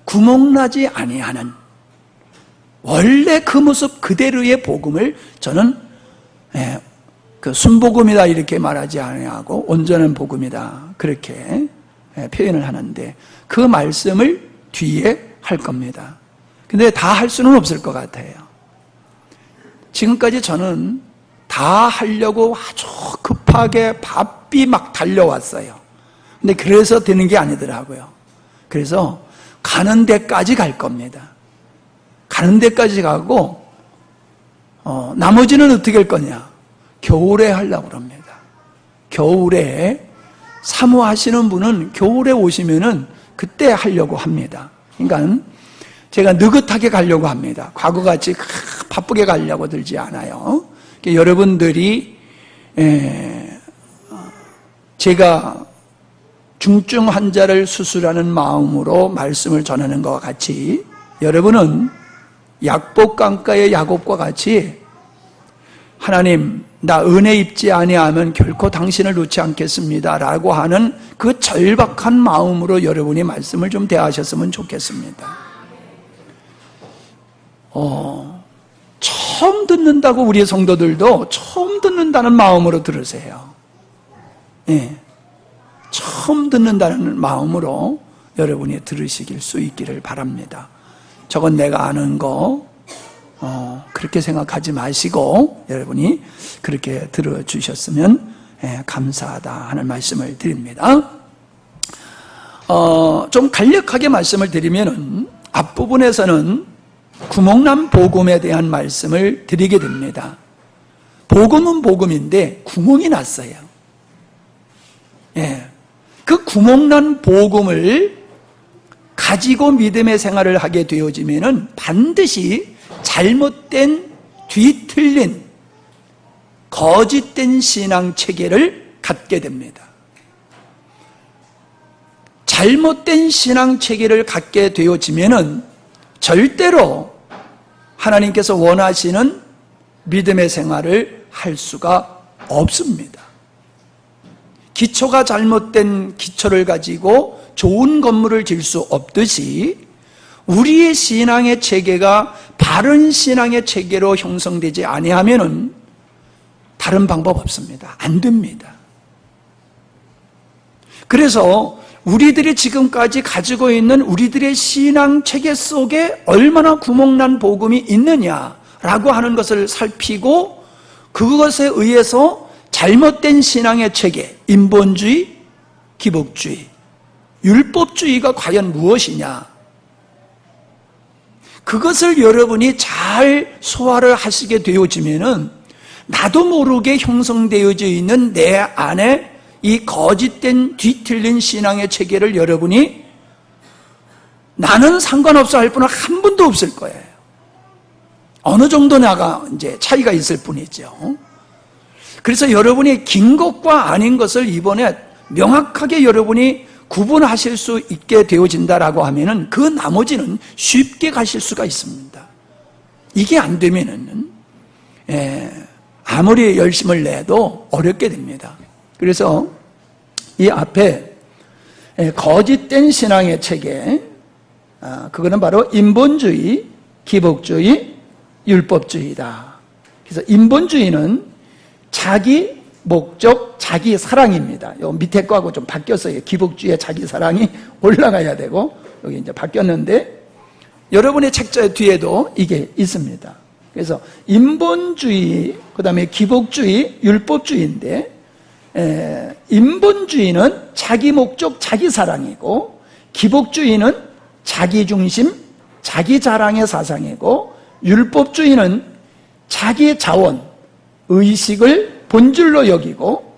구멍나지 아니하는 원래 그 모습 그대로의 복음을 저는 그 순복음이다 이렇게 말하지 아니하고 온전한 복음이다 그렇게 표현을 하는데, 그 말씀을 뒤에 할 겁니다. 근데 다 할 수는 없을 것 같아요. 지금까지 저는 다 하려고 아주 급하게 바삐 막 달려왔어요. 근데 그래서 되는 게 아니더라고요. 그래서 가는 데까지 갈 겁니다. 가는 데까지 가고 나머지는 어떻게 할 거냐? 겨울에 하려고 합니다. 겨울에 사모하시는 분은 겨울에 오시면은 그때 하려고 합니다. 그러니까 제가 느긋하게 가려고 합니다. 과거같이 바쁘게 가려고 들지 않아요. 그러니까 여러분들이 제가 중증 환자를 수술하는 마음으로 말씀을 전하는 것과 같이 여러분은 약복강가의 야곱과 같이 하나님 나 은혜 입지 아니하면 결코 당신을 놓지 않겠습니다 라고 하는 그 절박한 마음으로 여러분이 말씀을 좀 대하셨으면 좋겠습니다. 처음 듣는다고 우리 성도들도 처음 듣는다는 마음으로 들으세요. 처음 듣는다는 마음으로 여러분이 들으시길 수 있기를 바랍니다. 저건 내가 아는 거 그렇게 생각하지 마시고 여러분이 그렇게 들어주셨으면 감사하다 하는 말씀을 드립니다. 좀 간략하게 말씀을 드리면은 앞부분에서는 구멍난 복음에 대한 말씀을 드리게 됩니다. 복음은 복음인데 구멍이 났어요. 그 구멍난 복음을 가지고 믿음의 생활을 하게 되어지면은 반드시 잘못된 뒤틀린 거짓된 신앙 체계를 갖게 됩니다. 잘못된 신앙 체계를 갖게 되어지면은 절대로 하나님께서 원하시는 믿음의 생활을 할 수가 없습니다. 기초가 잘못된 기초를 가지고 좋은 건물을 질 수 없듯이 우리의 신앙의 체계가 바른 신앙의 체계로 형성되지 아니하면은 다른 방법 없습니다. 안 됩니다. 그래서 우리들이 지금까지 가지고 있는 우리들의 신앙 체계 속에 얼마나 구멍난 복음이 있느냐라고 하는 것을 살피고 그것에 의해서 잘못된 신앙의 체계, 인본주의, 기복주의, 율법주의가 과연 무엇이냐, 그것을 여러분이 잘 소화를 하시게 되어지면은 나도 모르게 형성되어져 있는 내 안에 이 거짓된 뒤틀린 신앙의 체계를 여러분이 나는 상관없어 할 분은 한 분도 없을 거예요. 어느 정도 나가 이제 차이가 있을 뿐이죠. 그래서 여러분이 긴 것과 아닌 것을 이번에 명확하게 여러분이 구분하실 수 있게 되어진다라고 하면은 그 나머지는 쉽게 가실 수가 있습니다. 이게 안 되면은 아무리 열심을 내도 어렵게 됩니다. 그래서 이 앞에 거짓된 신앙의 체계, 그거는 바로 인본주의, 기복주의, 율법주의다. 그래서 인본주의는 자기 목적, 자기 사랑입니다. 요 밑에 거하고 좀 바뀌었어요. 기복주의의 자기 사랑이 올라가야 되고 여기 이제 바뀌었는데 여러분의 책자 뒤에도 이게 있습니다. 그래서 인본주의, 그 다음에 기복주의, 율법주의인데 인본주의는 자기 목적, 자기 사랑이고 기복주의는 자기 중심, 자기 자랑의 사상이고 율법주의는 자기 자원, 의식을 본질로 여기고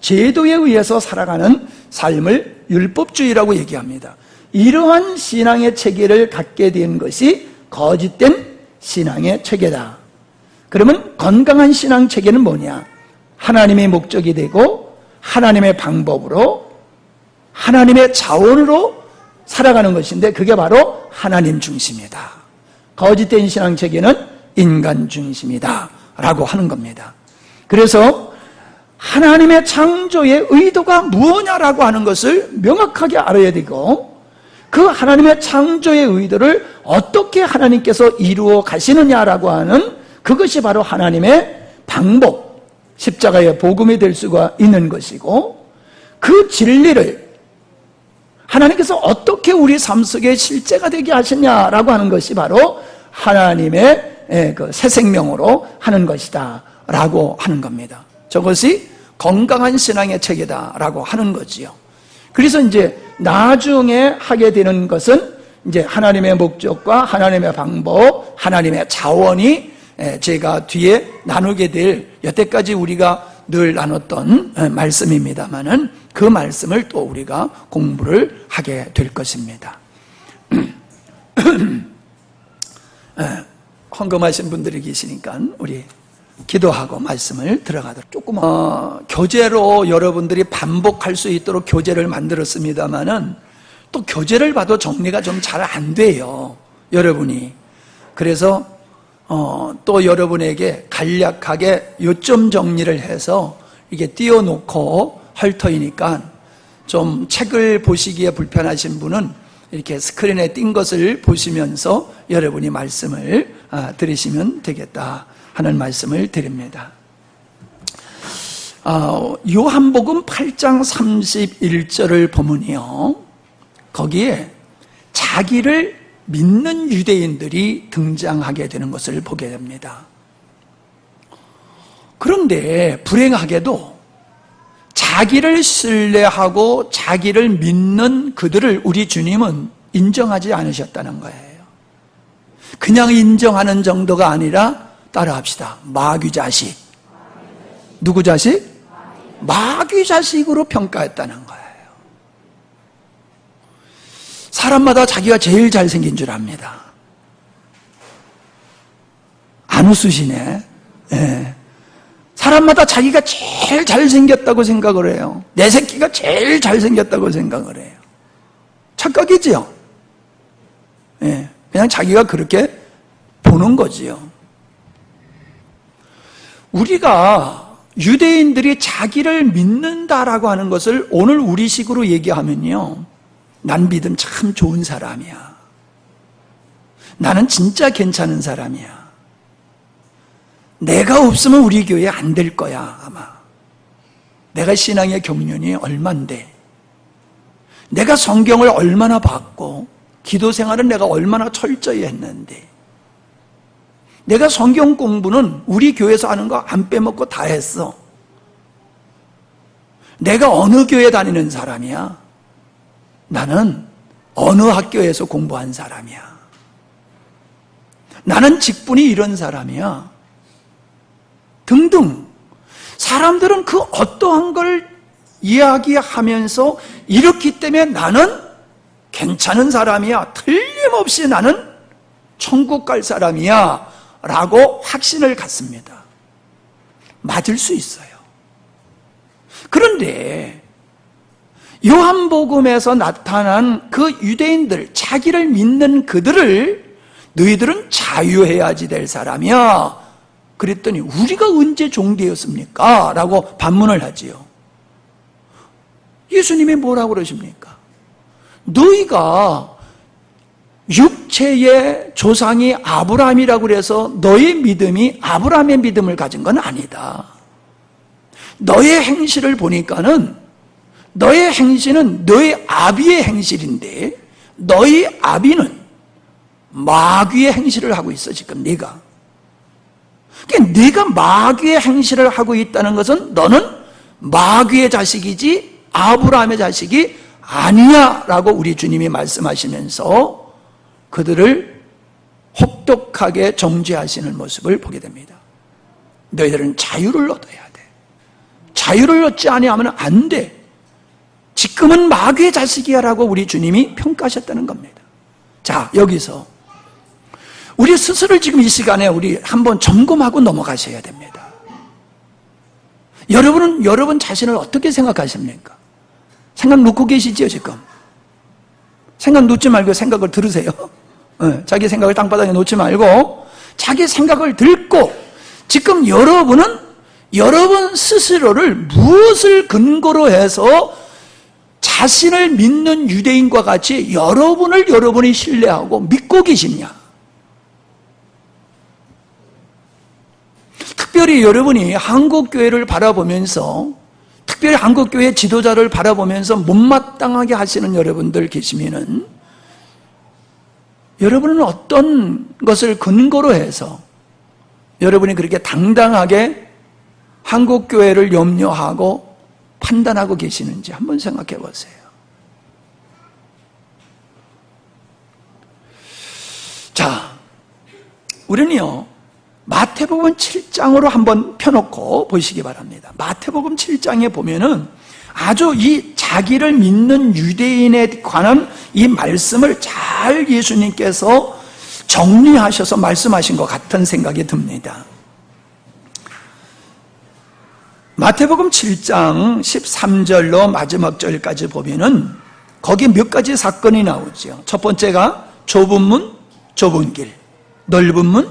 제도에 의해서 살아가는 삶을 율법주의라고 얘기합니다. 이러한 신앙의 체계를 갖게 된 것이 거짓된 신앙의 체계다. 그러면 건강한 신앙 체계는 뭐냐? 하나님의 목적이 되고 하나님의 방법으로 하나님의 자원으로 살아가는 것인데 그게 바로 하나님 중심이다. 거짓된 신앙 체계는 인간 중심이다 라고 하는 겁니다. 그래서 하나님의 창조의 의도가 무엇냐라고 하는 것을 명확하게 알아야 되고 그 하나님의 창조의 의도를 어떻게 하나님께서 이루어 가시느냐라고 하는 그것이 바로 하나님의 방법, 십자가의 복음이 될 수가 있는 것이고, 그 진리를 하나님께서 어떻게 우리 삶 속에 실제가 되게 하시냐라고 하는 것이 바로 하나님의 그 새 생명으로 하는 것이다 라고 하는 겁니다. 저것이 건강한 신앙의 체계다라고 하는 거지요. 그래서 이제 나중에 하게 되는 것은 이제 하나님의 목적과 하나님의 방법, 하나님의 자원이 제가 뒤에 나누게 될, 여태까지 우리가 늘 나눴던 말씀입니다만은 그 말씀을 또 우리가 공부를 하게 될 것입니다. 헌금하신 분들이 계시니까 우리 기도하고 말씀을 들어가도록. 조금 교재로 여러분들이 반복할 수 있도록 교재를 만들었습니다만은 또 교재를 봐도 정리가 좀 잘 안 돼요, 여러분이. 그래서 또 여러분에게 간략하게 요점 정리를 해서 이게 띄워놓고 할 터이니까 좀 책을 보시기에 불편하신 분은 이렇게 스크린에 띈 것을 보시면서 여러분이 말씀을 들으시면 되겠다 하는 말씀을 드립니다. 요한복음 8장 31절을 보면요, 거기에 자기를 믿는 유대인들이 등장하게 되는 것을 보게 됩니다. 그런데 불행하게도 자기를 신뢰하고 자기를 믿는 그들을 우리 주님은 인정하지 않으셨다는 거예요. 그냥 인정하는 정도가 아니라 따라합시다. 마귀 자식. 누구 자식? 마귀 자식으로 평가했다는 거예요. 사람마다 자기가 제일 잘생긴 줄 압니다. 안 웃으시네. 네. 사람마다 자기가 제일 잘생겼다고 생각을 해요. 내 새끼가 제일 잘생겼다고 생각을 해요. 착각이지요. 네. 그냥 자기가 그렇게 보는 거지요. 우리가 유대인들이 자기를 믿는다라고 하는 것을 오늘 우리식으로 얘기하면요, 난 믿음 참 좋은 사람이야. 나는 진짜 괜찮은 사람이야. 내가 없으면 우리 교회 안 될 거야, 아마. 내가 신앙의 경륜이 얼만데, 내가 성경을 얼마나 봤고, 기도 생활은 내가 얼마나 철저히 했는데, 내가 성경 공부는 우리 교회에서 하는 거 안 빼먹고 다 했어. 내가 어느 교회 다니는 사람이야? 나는 어느 학교에서 공부한 사람이야. 나는 직분이 이런 사람이야. 등등. 사람들은 그 어떠한 걸 이야기하면서 이렇기 때문에 나는 괜찮은 사람이야, 틀림없이 나는 천국 갈 사람이야 라고 확신을 갖습니다. 맞을 수 있어요. 그런데 요한복음에서 나타난 그 유대인들, 자기를 믿는 그들을 너희들은 자유해야지 될 사람이야. 그랬더니 우리가 언제 종되었습니까? 라고 반문을 하지요. 예수님이 뭐라고 그러십니까? 너희가 육체의 조상이 아브라함이라고 그래서 너의 믿음이 아브라함의 믿음을 가진 건 아니다. 너의 행실을 보니까는 너의 행실은 너의 아비의 행실인데 너희 아비는 마귀의 행실을 하고 있어. 지금 네가. 그러니까 네가 마귀의 행실을 하고 있다는 것은 너는 마귀의 자식이지 아브라함의 자식이 아니야 라고 우리 주님이 말씀하시면서 그들을 혹독하게 정죄하시는 모습을 보게 됩니다. 너희들은 자유를 얻어야 돼. 자유를 얻지 아니하면 안 돼. 지금은 마귀의 자식이야 라고 우리 주님이 평가하셨다는 겁니다. 자, 여기서 우리 스스로를 지금 이 시간에 우리 한번 점검하고 넘어가셔야 됩니다. 여러분은 여러분 자신을 어떻게 생각하십니까? 생각 놓고 계시지요, 지금? 생각 놓지 말고 생각을 들으세요. 자기 생각을 땅바닥에 놓지 말고 자기 생각을 듣고 지금 여러분은 여러분 스스로를 무엇을 근거로 해서 자신을 믿는 유대인과 같이 여러분이 신뢰하고 믿고 계시냐? 특별히 여러분이 한국교회를 바라보면서, 특별히 한국교회 지도자를 바라보면서 못마땅하게 하시는 여러분들 계시면은, 여러분은 어떤 것을 근거로 해서 여러분이 그렇게 당당하게 한국교회를 염려하고 판단하고 계시는지 한번 생각해 보세요. 자, 우리는요, 마태복음 7장으로 한번 펴놓고 보시기 바랍니다. 마태복음 7장에 보면은 아주 이 자기를 믿는 유대인에 관한 이 말씀을 잘 예수님께서 정리하셔서 말씀하신 것 같은 생각이 듭니다. 마태복음 7장 13절로 마지막 절까지 보면은 거기 몇 가지 사건이 나오죠. 첫 번째가 좁은 문, 좁은 길, 넓은 문,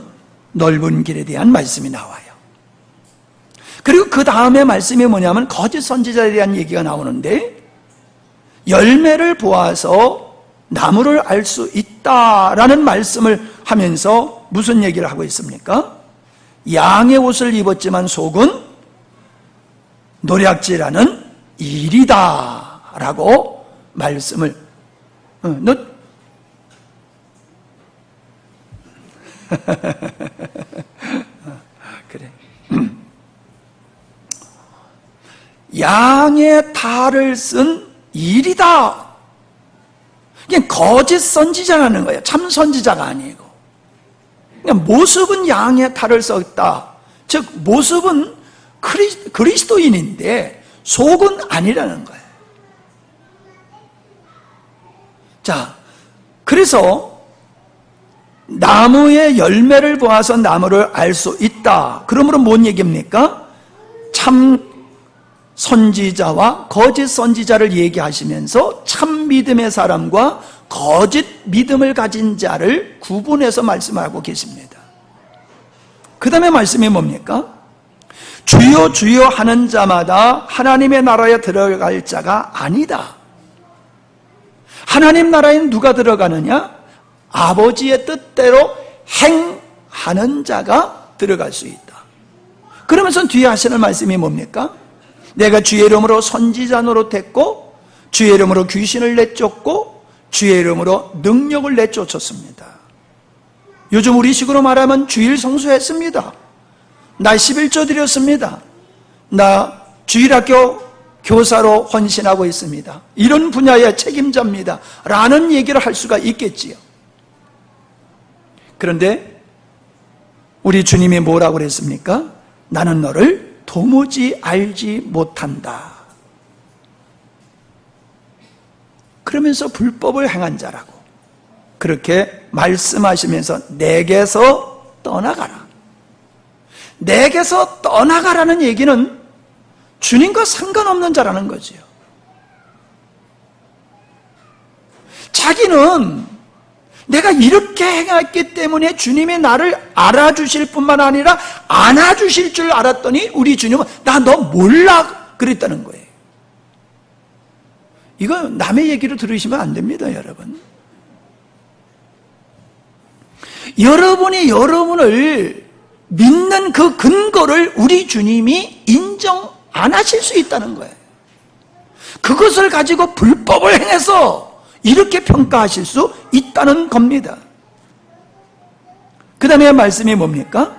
넓은 길에 대한 말씀이 나와요. 그리고 그 다음에 말씀이 뭐냐면 거짓 선지자에 대한 얘기가 나오는데, 열매를 보아서 나무를 알 수 있다라는 말씀을 하면서 무슨 얘기를 하고 있습니까? 양의 옷을 입었지만 속은 노략질하는 일이다 라고 말씀을 그래. 양의 탈을 쓴 일이다. 그냥 거짓 선지자라는 거예요. 참 선지자가 아니고. 그냥 모습은 양의 탈을 썼다. 즉 모습은 그리스도인인데 속은 아니라는 거예요. 자, 그래서 나무의 열매를 보아서 나무를 알 수 있다. 그러므로 뭔 얘기입니까? 참 선지자와 거짓 선지자를 얘기하시면서 참 믿음의 사람과 거짓 믿음을 가진 자를 구분해서 말씀하고 계십니다. 그 다음에 말씀이 뭡니까? 주여 주여 하는 자마다 하나님의 나라에 들어갈 자가 아니다. 하나님 나라에 누가 들어가느냐? 아버지의 뜻대로 행하는 자가 들어갈 수 있다. 그러면서 뒤에 하시는 말씀이 뭡니까? 내가 주의 이름으로 선지자 노릇했고 주의 이름으로 귀신을 내쫓고 주의 이름으로 능력을 내쫓았습니다. 요즘 우리식으로 말하면 주일 성수했습니다. 나 11조 드렸습니다. 나 주일학교 교사로 헌신하고 있습니다. 이런 분야의 책임자입니다. 라는 얘기를 할 수가 있겠지요. 그런데 우리 주님이 뭐라고 그랬습니까? 나는 너를 도무지 알지 못한다. 그러면서 불법을 행한 자라고 그렇게 말씀하시면서 내게서 떠나가라. 내게서 떠나가라는 얘기는 주님과 상관없는 자라는 거지요. 자기는 내가 이렇게 행했기 때문에 주님이 나를 알아주실 뿐만 아니라 안아주실 줄 알았더니 우리 주님은 나 너 몰라 그랬다는 거예요. 이거 남의 얘기로 들으시면 안 됩니다, 여러분. 여러분이 여러분을 믿는 그 근거를 우리 주님이 인정 안 하실 수 있다는 거예요. 그것을 가지고 불법을 행해서 이렇게 평가하실 수 있다는 겁니다. 그 다음에 말씀이 뭡니까?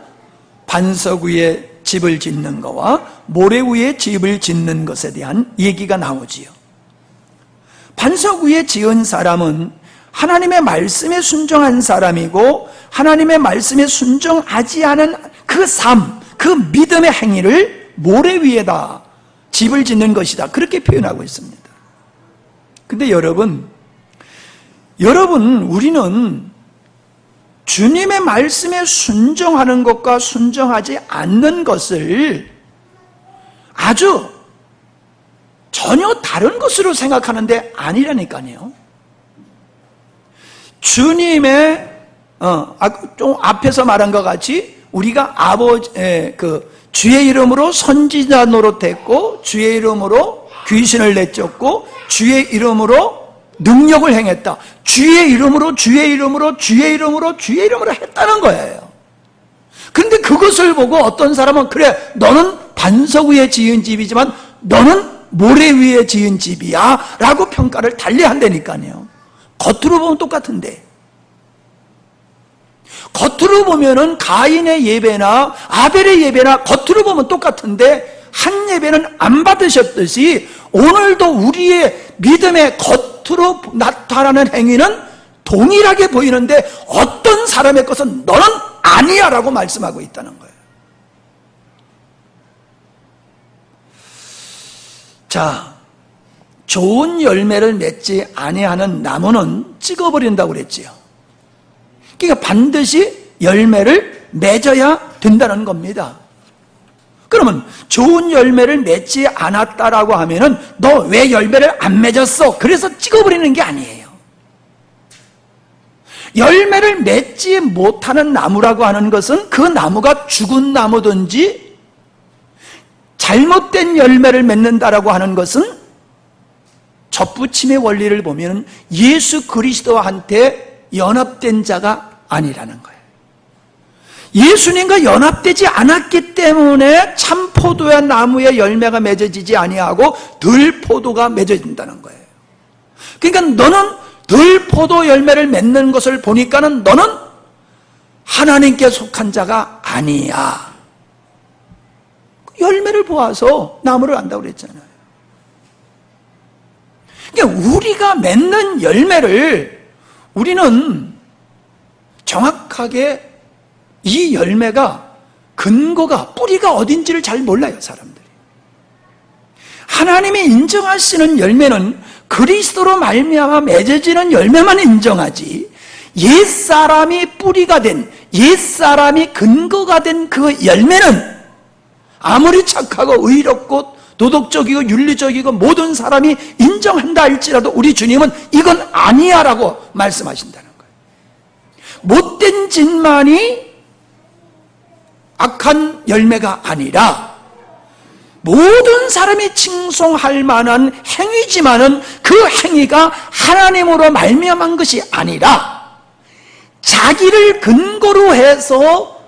반석 위에 집을 짓는 거와 모래 위에 집을 짓는 것에 대한 얘기가 나오지요. 반석 위에 지은 사람은 하나님의 말씀에 순종한 사람이고 하나님의 말씀에 순종하지 않은 그 삶, 그 믿음의 행위를 모래 위에다 집을 짓는 것이다. 그렇게 표현하고 있습니다. 근데 우리는 주님의 말씀에 순종하는 것과 순종하지 않는 것을 아주 전혀 다른 것으로 생각하는데 아니라니까요. 주님의 좀 앞에서 말한 것 같이 우리가 주의 이름으로 선지자 노릇했고 주의 이름으로 귀신을 내쫓고 주의 이름으로 능력을 행했다. 주의 이름으로 주의 이름으로 주의 이름으로 주의 이름으로 했다는 거예요. 그런데 그것을 보고 어떤 사람은 그래 너는 반석 위에 지은 집이지만 너는 모래 위에 지은 집이야 라고 평가를 달리한다니까요. 겉으로 보면 똑같은데, 겉으로 보면은 가인의 예배나 아벨의 예배나 겉으로 보면 똑같은데 한 예배는 안 받으셨듯이 오늘도 우리의 믿음의 겉으로 나타나는 행위는 동일하게 보이는데 어떤 사람의 것은 너는 아니야 라고 말씀하고 있다는 거예요. 자, 좋은 열매를 맺지 아니하는 나무는 찍어버린다고 그랬지요. 그러니까 반드시 열매를 맺어야 된다는 겁니다. 그러면 좋은 열매를 맺지 않았다라고 하면은 너 왜 열매를 안 맺었어? 그래서 찍어버리는 게 아니에요. 열매를 맺지 못하는 나무라고 하는 것은 그 나무가 죽은 나무든지 잘못된 열매를 맺는다라고 하는 것은 접붙임의 원리를 보면 예수 그리스도한테 연합된 자가 아니라는 거예요. 예수님과 연합되지 않았기 때문에 참 포도의 나무의 열매가 맺어지지 아니하고 들포도가 맺어진다는 거예요. 그러니까 너는 들포도 열매를 맺는 것을 보니까는 너는 하나님께 속한 자가 아니야. 열매를 보아서 나무를 안다고 그랬잖아요. 그러니까 우리가 맺는 열매를 우리는 정확하게 이 열매가 근거가 뿌리가 어딘지를 잘 몰라요, 사람들이. 하나님이 인정하시는 열매는 그리스도로 말미암아 맺어지는 열매만 인정하지, 옛사람이 뿌리가 된, 옛사람이 근거가 된 그 열매는 아무리 착하고 의롭고 도덕적이고 윤리적이고 모든 사람이 인정한다 할지라도 우리 주님은 이건 아니야 라고 말씀하신다는 거예요. 못된 짓만이 악한 열매가 아니라 모든 사람이 칭송할 만한 행위지만은 그 행위가 하나님으로 말미암은 것이 아니라 자기를 근거로 해서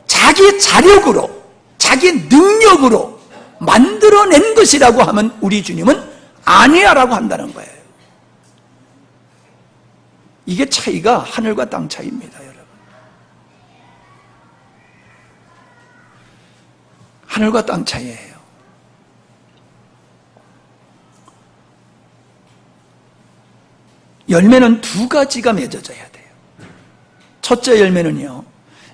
자기 자력으로 자기 능력으로 만들어낸 것이라고 하면 우리 주님은 아니야 라고 한다는 거예요. 이게 차이가 하늘과 땅 차이입니다, 여러분. 하늘과 땅 차이예요. 열매는 두 가지가 맺어져야 돼요. 첫째 열매는요,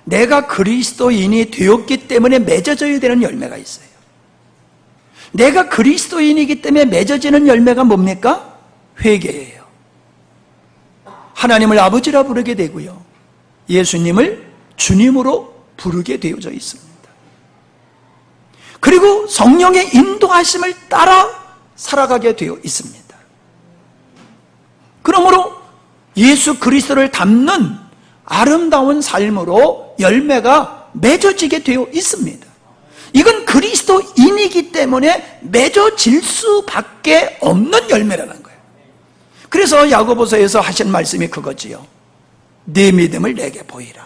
내가 그리스도인이 되었기 때문에 맺어져야 되는 열매가 있어요. 내가 그리스도인이기 때문에 맺어지는 열매가 뭡니까? 회개예요. 하나님을 아버지라 부르게 되고요, 예수님을 주님으로 부르게 되어져 있습니다. 그리고 성령의 인도하심을 따라 살아가게 되어 있습니다. 그러므로 예수 그리스도를 닮는 아름다운 삶으로 열매가 맺어지게 되어 있습니다. 이건 그리스도인이기 때문에 맺어질 수밖에 없는 열매라는 거예요. 그래서 야고보서에서 하신 말씀이 그거지요. 네 믿음을 내게 보이라.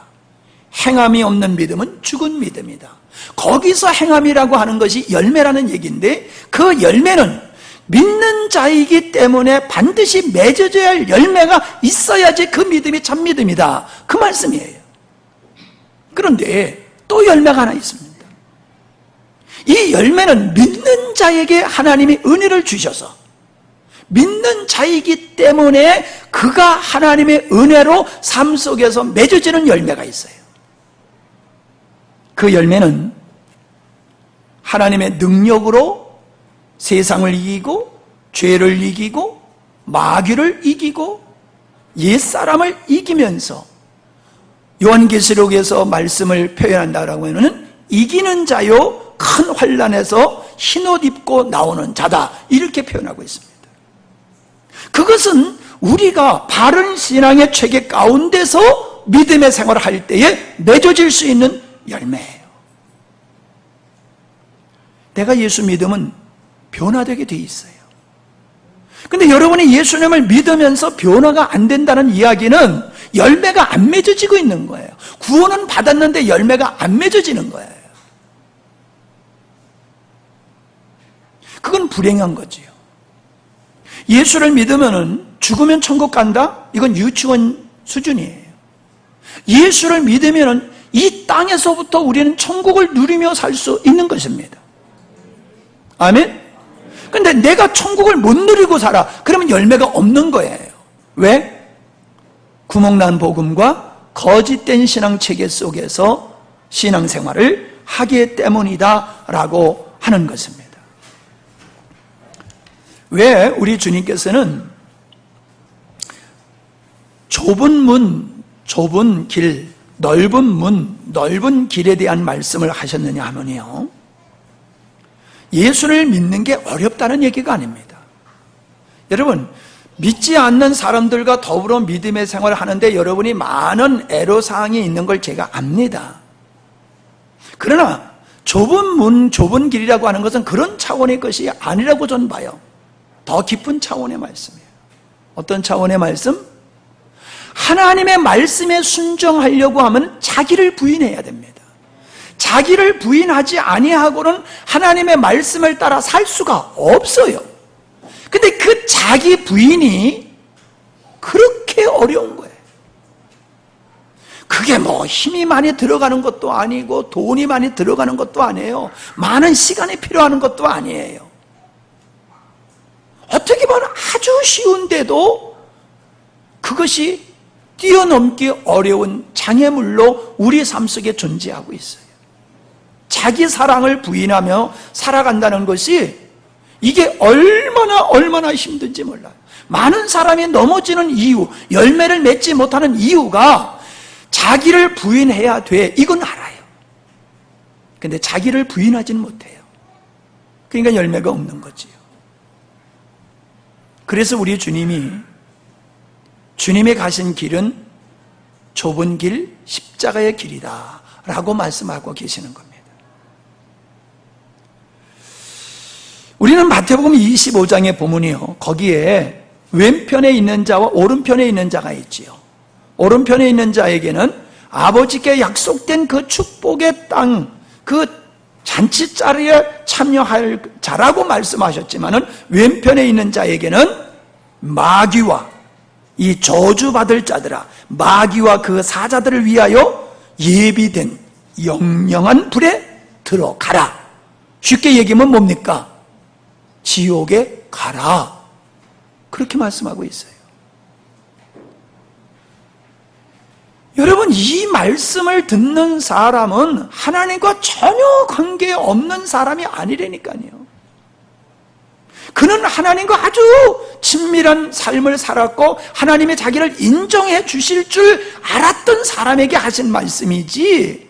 행함이 없는 믿음은 죽은 믿음이다. 거기서 행함이라고 하는 것이 열매라는 얘기인데, 그 열매는 믿는 자이기 때문에 반드시 맺어져야 할 열매가 있어야지 그 믿음이 참 믿음이다, 그 말씀이에요. 그런데 또 열매가 하나 있습니다. 이 열매는 믿는 자에게 하나님이 은혜를 주셔서 믿는 자이기 때문에 그가 하나님의 은혜로 삶 속에서 맺어지는 열매가 있어요. 그 열매는 하나님의 능력으로 세상을 이기고 죄를 이기고 마귀를 이기고 옛사람을 이기면서 요한계시록에서 말씀을 표현한다라고 하면 이기는 자요 큰 환난에서 흰옷 입고 나오는 자다, 이렇게 표현하고 있습니다. 그것은 우리가 바른 신앙의 체계 가운데서 믿음의 생활을 할 때에 맺어질 수 있는 열매예요. 내가 예수 믿으면 변화되게 돼 있어요. 근데 여러분이 예수님을 믿으면서 변화가 안 된다는 이야기는 열매가 안 맺어지고 있는 거예요. 구원은 받았는데 열매가 안 맺어지는 거예요. 그건 불행한 거지요. 예수를 믿으면 죽으면 천국 간다? 이건 유치원 수준이에요. 예수를 믿으면 이 땅에서부터 우리는 천국을 누리며 살 수 있는 것입니다. 아멘? 근데 내가 천국을 못 누리고 살아. 그러면 열매가 없는 거예요. 왜? 구멍난 복음과 거짓된 신앙 체계 속에서 신앙생활을 하기 때문이다 라고 하는 것입니다. 왜 우리 주님께서는 좁은 문, 좁은 길, 넓은 문, 넓은 길에 대한 말씀을 하셨느냐 하면요, 예수를 믿는 게 어렵다는 얘기가 아닙니다. 여러분, 믿지 않는 사람들과 더불어 믿음의 생활을 하는데 여러분이 많은 애로사항이 있는 걸 제가 압니다. 그러나 좁은 문, 좁은 길이라고 하는 것은 그런 차원의 것이 아니라고 저는 봐요. 더 깊은 차원의 말씀이에요. 어떤 차원의 말씀? 하나님의 말씀에 순종하려고 하면 자기를 부인해야 됩니다. 자기를 부인하지 아니하고는 하나님의 말씀을 따라 살 수가 없어요. 근데 그 자기 부인이 그렇게 어려운 거예요. 그게 뭐 힘이 많이 들어가는 것도 아니고 돈이 많이 들어가는 것도 아니에요. 많은 시간이 필요한 것도 아니에요. 어떻게 보면 아주 쉬운데도 그것이 뛰어넘기 어려운 장애물로 우리 삶 속에 존재하고 있어요. 자기 사랑을 부인하며 살아간다는 것이 이게 얼마나 힘든지 몰라요. 많은 사람이 넘어지는 이유, 열매를 맺지 못하는 이유가 자기를 부인해야 돼. 이건 알아요. 근데 자기를 부인하지는 못해요. 그러니까 열매가 없는 거지요. 그래서 우리 주님이 주님이 가신 길은 좁은 길, 십자가의 길이다 라고 말씀하고 계시는 겁니다. 우리는 마태복음 25장에 보면요, 거기에 왼편에 있는 자와 오른편에 있는 자가 있지요. 오른편에 있는 자에게는 아버지께 약속된 그 축복의 땅, 그 잔치자리에 참여할 자라고 말씀하셨지만은 왼편에 있는 자에게는 마귀와 이 저주받을 자들아, 마귀와 그 사자들을 위하여 예비된 영영한 불에 들어가라. 쉽게 얘기하면 뭡니까? 지옥에 가라. 그렇게 말씀하고 있어요. 여러분, 이 말씀을 듣는 사람은 하나님과 전혀 관계없는 사람이 아니라니까요. 그는 하나님과 아주 친밀한 삶을 살았고 하나님의 자기를 인정해 주실 줄 알았던 사람에게 하신 말씀이지,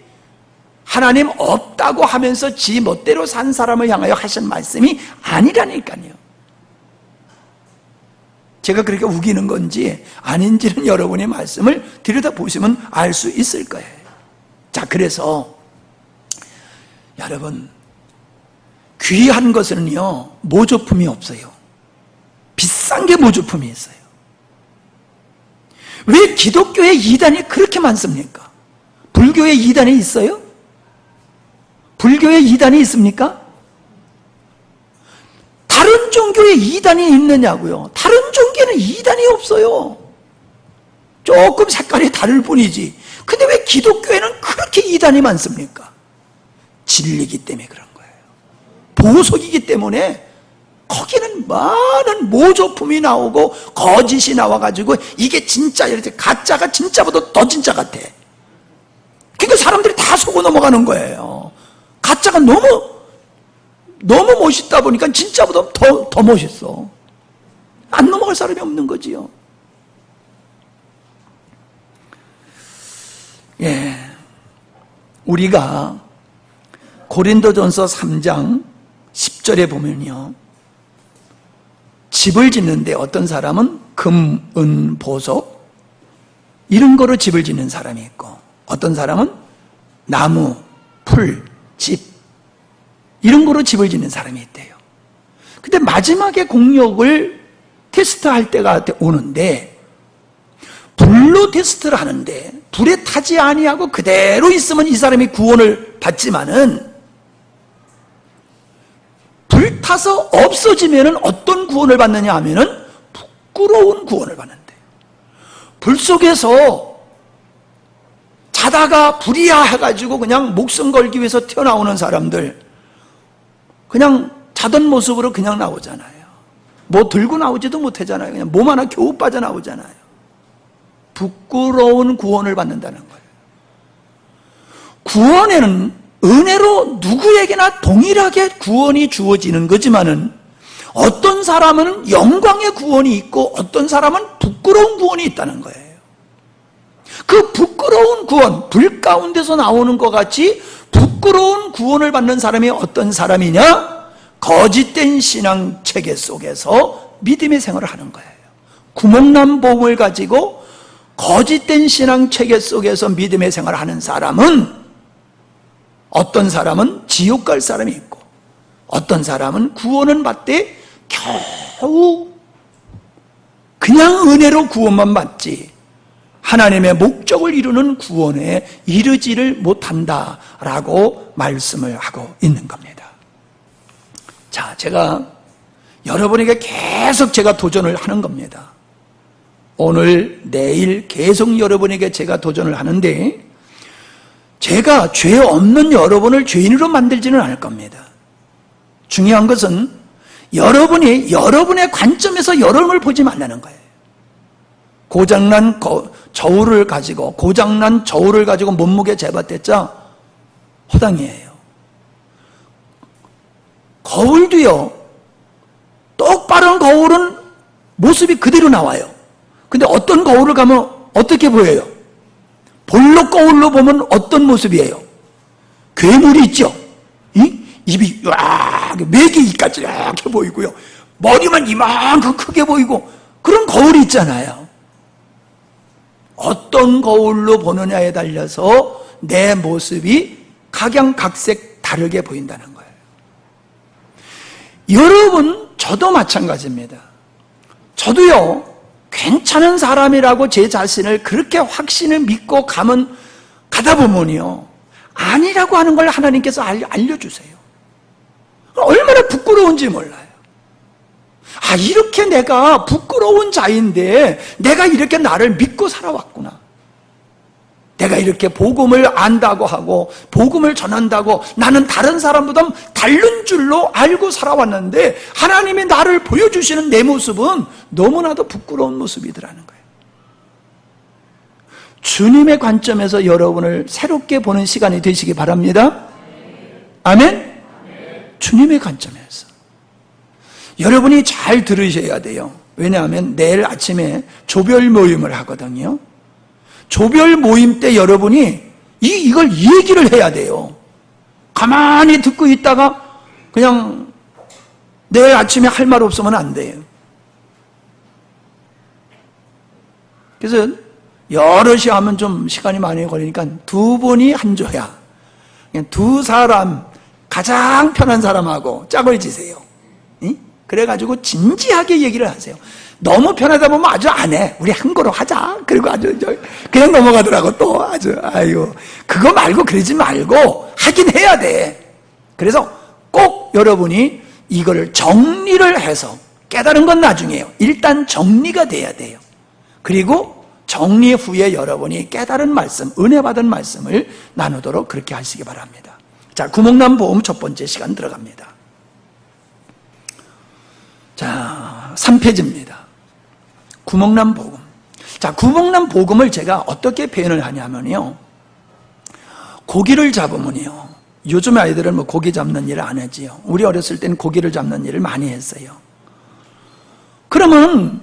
하나님 없다고 하면서 지 멋대로 산 사람을 향하여 하신 말씀이 아니라니까요. 제가 그렇게 우기는 건지 아닌지는 여러분의 말씀을 들여다보시면 알 수 있을 거예요. 자, 그래서 여러분, 귀한 것은요, 모조품이 없어요. 비싼 게 모조품이 있어요. 왜 기독교의 이단이 그렇게 많습니까? 불교의 이단이 있어요? 불교의 이단이 있습니까? 다른 종교에 이단이 있느냐고요. 다른 종교는 이단이 없어요. 조금 색깔이 다를 뿐이지. 근데 왜 기독교에는 그렇게 이단이 많습니까? 진리기 때문에 그런 거예요. 보석이기 때문에 거기는 많은 모조품이 나오고 거짓이 나와가지고 이게 진짜, 이렇게 가짜가 진짜보다 더 진짜 같아. 그러니까 사람들이 다 속고 넘어가는 거예요. 가짜가 너무 멋있다 보니까 진짜보다 더 멋있어. 안 넘어갈 사람이 없는 거지요. 예, 우리가 고린도전서 3장 10절에 보면요, 집을 짓는데 어떤 사람은 금, 은, 보석 이런 거로 집을 짓는 사람이 있고, 어떤 사람은 나무, 풀, 집 이런 거로 집을 짓는 사람이 있대요. 근데 마지막에 공력을 테스트할 때가 오는데 불로 테스트를 하는데 불에 타지 아니하고 그대로 있으면 이 사람이 구원을 받지만은 불 타서 없어지면은 어떤 구원을 받느냐 하면은 부끄러운 구원을 받는데, 불 속에서 자다가 불이야 해가지고 그냥 목숨 걸기 위해서 튀어나오는 사람들, 그냥 자던 모습으로 그냥 나오잖아요. 뭐 들고 나오지도 못하잖아요. 그냥 몸 하나 겨우 빠져나오잖아요. 부끄러운 구원을 받는다는 거예요. 구원에는 은혜로 누구에게나 동일하게 구원이 주어지는 거지만은 어떤 사람은 영광의 구원이 있고 어떤 사람은 부끄러운 구원이 있다는 거예요. 그 부끄러운 구원, 불 가운데서 나오는 것 같이 부끄러운 구원을 받는 사람이 어떤 사람이냐? 거짓된 신앙 체계 속에서 믿음의 생활을 하는 거예요. 구멍난 복음을 가지고 거짓된 신앙 체계 속에서 믿음의 생활을 하는 사람은, 어떤 사람은 지옥 갈 사람이 있고 어떤 사람은 구원은 받되 겨우 그냥 은혜로 구원만 받지 하나님의 목적을 이루는 구원에 이르지를 못한다라고 말씀을 하고 있는 겁니다. 자, 제가 여러분에게 계속 제가 도전을 하는 겁니다. 오늘, 내일 계속 여러분에게 제가 도전을 하는데, 제가 죄 없는 여러분을 죄인으로 만들지는 않을 겁니다. 중요한 것은 여러분이 여러분의 관점에서 여러분을 보지 말라는 거예요. 고장난 저울을 가지고 몸무게 재봤댔자 허당이에요. 거울도요, 똑바른 거울은 모습이 그대로 나와요. 근데 어떤 거울을 가면 어떻게 보여요? 볼록 거울로 보면 어떤 모습이에요? 괴물이 있죠? 입이 매개까지 이렇게 보이고요, 머리만 이만큼 크게 보이고, 그런 거울이 있잖아요. 어떤 거울로 보느냐에 달려서 내 모습이 각양각색 다르게 보인다는 거예요. 여러분, 저도 마찬가지입니다. 저도요, 괜찮은 사람이라고 제 자신을 그렇게 확신을 믿고 가다 보면요, 아니라고 하는 걸 하나님께서 알려주세요. 얼마나 부끄러운지 몰라요. 아, 이렇게 내가 부끄러운 자인데 내가 이렇게 나를 믿고 살아왔구나. 내가 이렇게 복음을 안다고 하고 복음을 전한다고 나는 다른 사람보다 다른 줄로 알고 살아왔는데 하나님이 나를 보여주시는 내 모습은 너무나도 부끄러운 모습이더라는 거예요. 주님의 관점에서 여러분을 새롭게 보는 시간이 되시기 바랍니다. 아멘? 주님의 관점에서 여러분이 잘 들으셔야 돼요. 왜냐하면 내일 아침에 조별 모임을 하거든요. 조별 모임 때 여러분이 이걸 얘기를 해야 돼요. 가만히 듣고 있다가 그냥 내일 아침에 할 말 없으면 안 돼요. 그래서 여럿이 하면 좀 시간이 많이 걸리니까 두 분이 한 조야. 그냥 두 사람, 가장 편한 사람하고 짝을 지세요. 그래가지고 진지하게 얘기를 하세요. 너무 편하다 보면 아주 안 해. 우리 한 거로 하자. 그리고 아주 그냥 넘어가더라고. 또 아주 아유, 그거 말고 그러지 말고 하긴 해야 돼. 그래서 꼭 여러분이 이거를 정리를 해서, 깨달은 건 나중이에요. 일단 정리가 돼야 돼요. 그리고 정리 후에 여러분이 깨달은 말씀, 은혜 받은 말씀을 나누도록 그렇게 하시기 바랍니다. 자, 구멍난 복음 첫 번째 시간 들어갑니다. 자, 3페이지입니다. 구멍난 복음. 자, 구멍난 복음을 제가 어떻게 표현을 하냐면요, 고기를 잡으면요, 요즘 아이들은 뭐 고기 잡는 일을 안 하지요. 우리 어렸을 때는 고기를 잡는 일을 많이 했어요. 그러면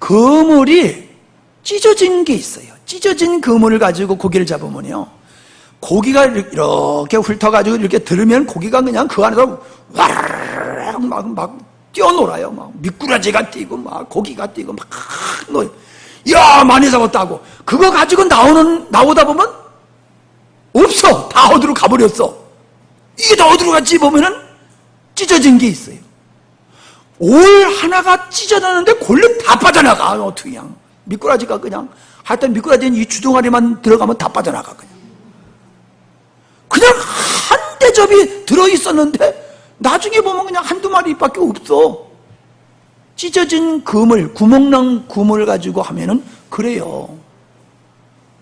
그물이 찢어진 게 있어요. 찢어진 그물을 가지고 고기를 잡으면요, 고기가 이렇게 훑어가지고 이렇게 들으면 고기가 그냥 그 안에서 와르르 막 뛰어놀아요. 막 미꾸라지가 뛰고 막 고기가 뛰고 막 놀아요. 이야, 많이 잡았다고. 그거 가지고 나오다 보면 없어. 다 어디로 가버렸어. 이게 다 어디로 갔지 보면은 찢어진 게 있어요. 올 하나가 찢어졌는데 골룸 다 빠져나가. 어떻게 그냥 미꾸라지가 그냥 하여튼 미꾸라지는 이 주둥아리만 들어가면 다 빠져나가. 그냥 한 대접이 들어있었는데 나중에 보면 그냥 한두 마리밖에 없어. 찢어진 그물, 구멍난 그물 가지고 하면은 그래요.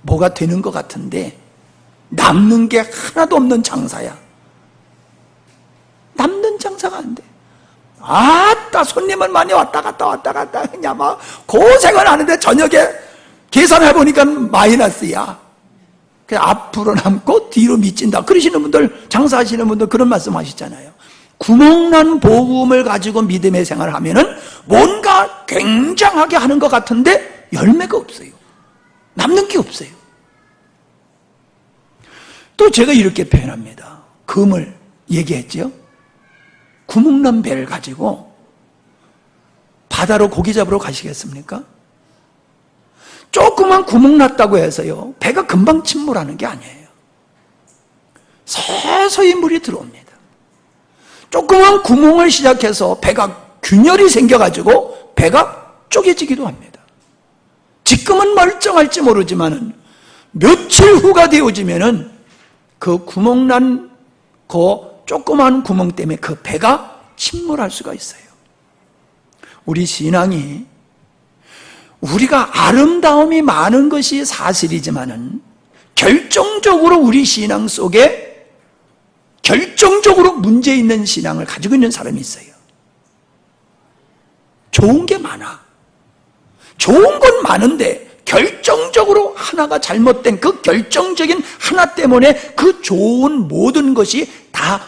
뭐가 되는 것 같은데 남는 게 하나도 없는 장사야. 남는 장사가 안 돼. 아따, 손님은 많이 왔다 갔다 그냥 막 고생을 하는데 저녁에 계산해보니까 마이너스야. 그냥 앞으로 남고 뒤로 미친다. 그러시는 분들, 장사하시는 분들 그런 말씀 하시잖아요. 구멍난 복음을 가지고 믿음의 생활을 하면은 뭔가 굉장하게 하는 것 같은데 열매가 없어요. 남는 게 없어요. 또 제가 이렇게 표현합니다. 금을 얘기했죠. 구멍난 배를 가지고 바다로 고기 잡으러 가시겠습니까? 조그만 구멍 났다고 해서요, 배가 금방 침몰하는 게 아니에요. 서서히 물이 들어옵니다. 조그만 구멍을 시작해서 배가 균열이 생겨가지고 배가 쪼개지기도 합니다. 지금은 멀쩡할지 모르지만은 며칠 후가 되어지면은 그 구멍난 그 조그만 구멍 때문에 그 배가 침몰할 수가 있어요. 우리 신앙이 우리가 아름다움이 많은 것이 사실이지만은 결정적으로 우리 신앙 속에 결정적으로 문제 있는 신앙을 가지고 있는 사람이 있어요. 좋은 게 많아. 좋은 건 많은데 결정적으로 하나가 잘못된 그 결정적인 하나 때문에 그 좋은 모든 것이 다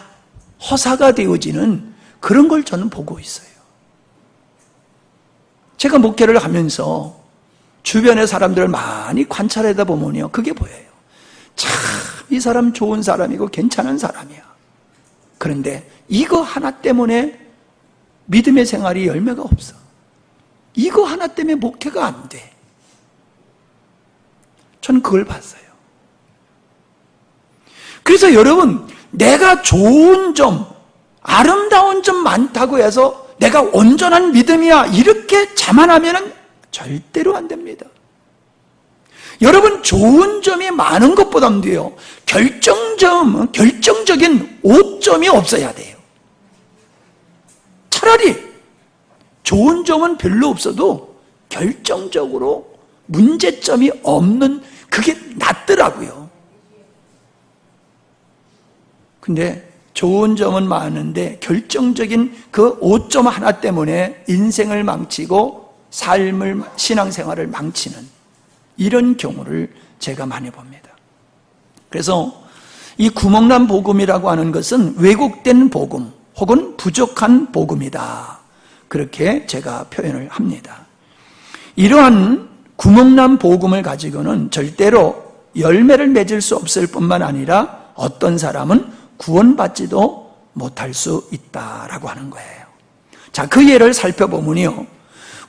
허사가 되어지는 그런 걸 저는 보고 있어요. 제가 목회를 하면서 주변의 사람들을 많이 관찰하다 보면요, 그게 보여요. 참 이 사람 좋은 사람이고 괜찮은 사람이야. 그런데 이거 하나 때문에 믿음의 생활이 열매가 없어. 이거 하나 때문에 목회가 안 돼. 전 그걸 봤어요. 그래서 여러분, 내가 좋은 점, 아름다운 점 많다고 해서 내가 온전한 믿음이야 이렇게 자만하면 절대로 안 됩니다. 여러분, 좋은 점이 많은 것보다도요, 결정적인 오점이 없어야 돼요. 차라리 좋은 점은 별로 없어도 결정적으로 문제점이 없는 그게 낫더라고요. 근데 좋은 점은 많은데 결정적인 그 오점 하나 때문에 인생을 망치고 삶을, 신앙생활을 망치는 이런 경우를 제가 많이 봅니다. 그래서 이 구멍난 복음이라고 하는 것은 왜곡된 복음 혹은 부족한 복음이다. 그렇게 제가 표현을 합니다. 이러한 구멍난 복음을 가지고는 절대로 열매를 맺을 수 없을 뿐만 아니라 어떤 사람은 구원받지도 못할 수 있다라고 하는 거예요. 자, 그 예를 살펴보면요,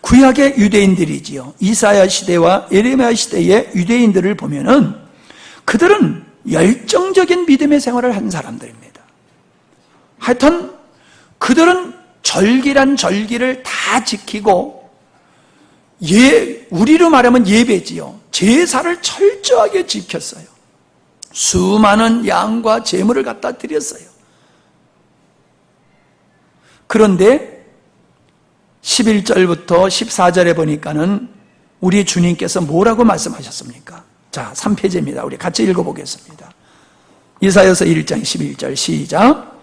구약의 유대인들이지요. 이사야 시대와 예레미야 시대의 유대인들을 보면은 그들은 열정적인 믿음의 생활을 한 사람들입니다. 하여튼 그들은 절기란 절기를 다 지키고 우리로 말하면 예배지요. 제사를 철저하게 지켰어요. 수많은 양과 제물을 갖다 드렸어요. 그런데 11절부터 14절에 보니까는 우리 주님께서 뭐라고 말씀하셨습니까? 자, 3페이지입니다. 우리 같이 읽어보겠습니다. 이사야서 1장 11절 시작.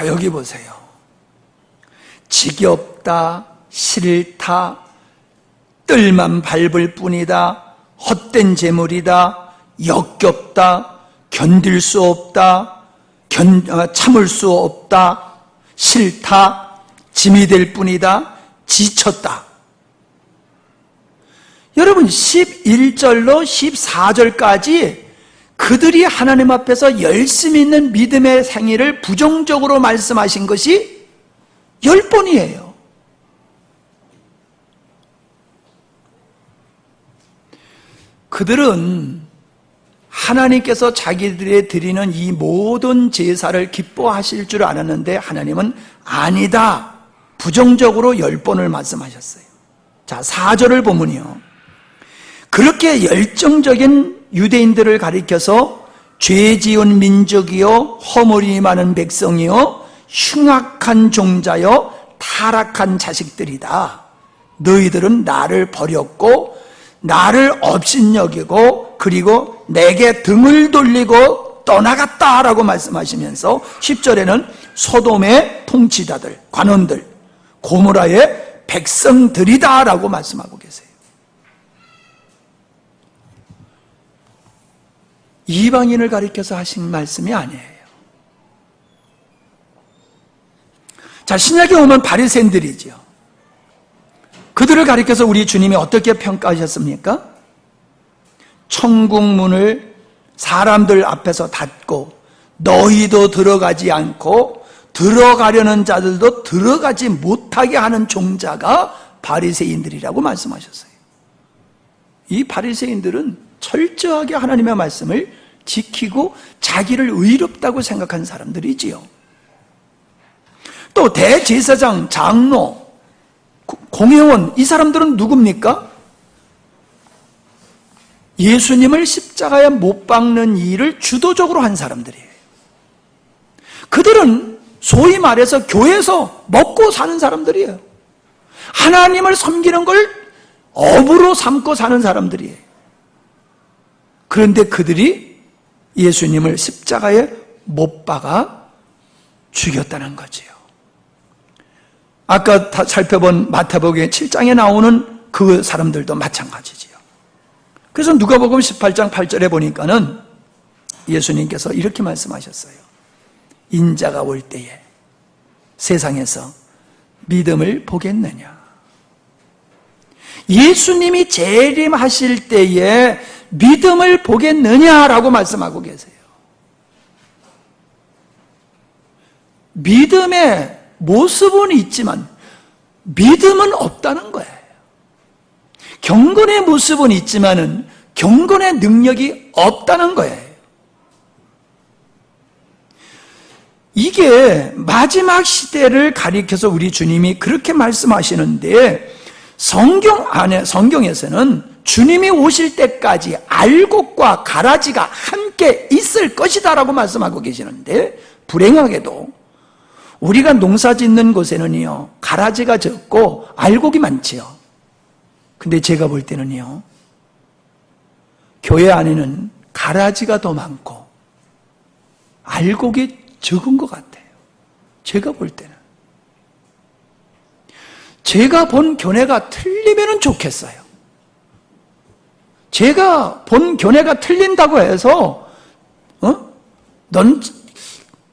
자, 여기 보세요. 지겹다, 싫다, 뜰만 밟을 뿐이다, 헛된 재물이다, 역겹다, 견딜 수 없다, 참을 수 없다, 싫다, 짐이 될 뿐이다, 지쳤다. 여러분 11절로 14절까지 그들이 하나님 앞에서 열심히 있는 믿음의 생애를 부정적으로 말씀하신 것이 10번이에요. 그들은 하나님께서 자기들이 드리는 이 모든 제사를 기뻐하실 줄 알았는데 하나님은 아니다, 부정적으로 10번을 말씀하셨어요. 자, 4절을 보면요, 그렇게 열정적인 유대인들을 가리켜서 죄 지은 민족이요, 허물이 많은 백성이요, 흉악한 종자요, 타락한 자식들이다. 너희들은 나를 버렸고 나를 업신여기고 그리고 내게 등을 돌리고 떠나갔다라고 말씀하시면서 10절에는 소돔의 통치자들, 관원들, 고모라의 백성들이다라고 말씀하고 계세요. 이방인을 가리켜서 하신 말씀이 아니에요. 자, 신약에 오면 바리새인들이죠. 그들을 가리켜서 우리 주님이 어떻게 평가하셨습니까? 천국 문을 사람들 앞에서 닫고 너희도 들어가지 않고 들어가려는 자들도 들어가지 못하게 하는 종자가 바리새인들이라고 말씀하셨어요. 이 바리새인들은 철저하게 하나님의 말씀을 지키고 자기를 의롭다고 생각한 사람들이지요. 또 대제사장, 장로, 공회원, 이 사람들은 누굽니까? 예수님을 십자가에 못 박는 일을 주도적으로 한 사람들이에요. 그들은 소위 말해서 교회에서 먹고 사는 사람들이에요. 하나님을 섬기는 걸 업으로 삼고 사는 사람들이에요. 그런데 그들이 예수님을 십자가에 못 박아 죽였다는 거지요. 아까 살펴본 마태복음 7장에 나오는 그 사람들도 마찬가지지요. 그래서 누가복음 18장 8절에 보니까는 예수님께서 이렇게 말씀하셨어요. 인자가 올 때에 세상에서 믿음을 보겠느냐. 예수님이 재림하실 때에 믿음을 보겠느냐라고 말씀하고 계세요. 믿음의 모습은 있지만 믿음은 없다는 거예요. 경건의 모습은 있지만은 경건의 능력이 없다는 거예요. 이게 마지막 시대를 가리켜서 우리 주님이 그렇게 말씀하시는데 성경에서는 주님이 오실 때까지 알곡과 가라지가 함께 있을 것이다라고 말씀하고 계시는데 불행하게도 우리가 농사 짓는 곳에는요, 가라지가 적고 알곡이 많지요. 근데 제가 볼 때는요, 교회 안에는 가라지가 더 많고 알곡이 적은 것 같아요. 제가 볼 때는. 제가 본 교회가 틀리면 좋겠어요. 제가 본 교회가 틀린다고 해서 넌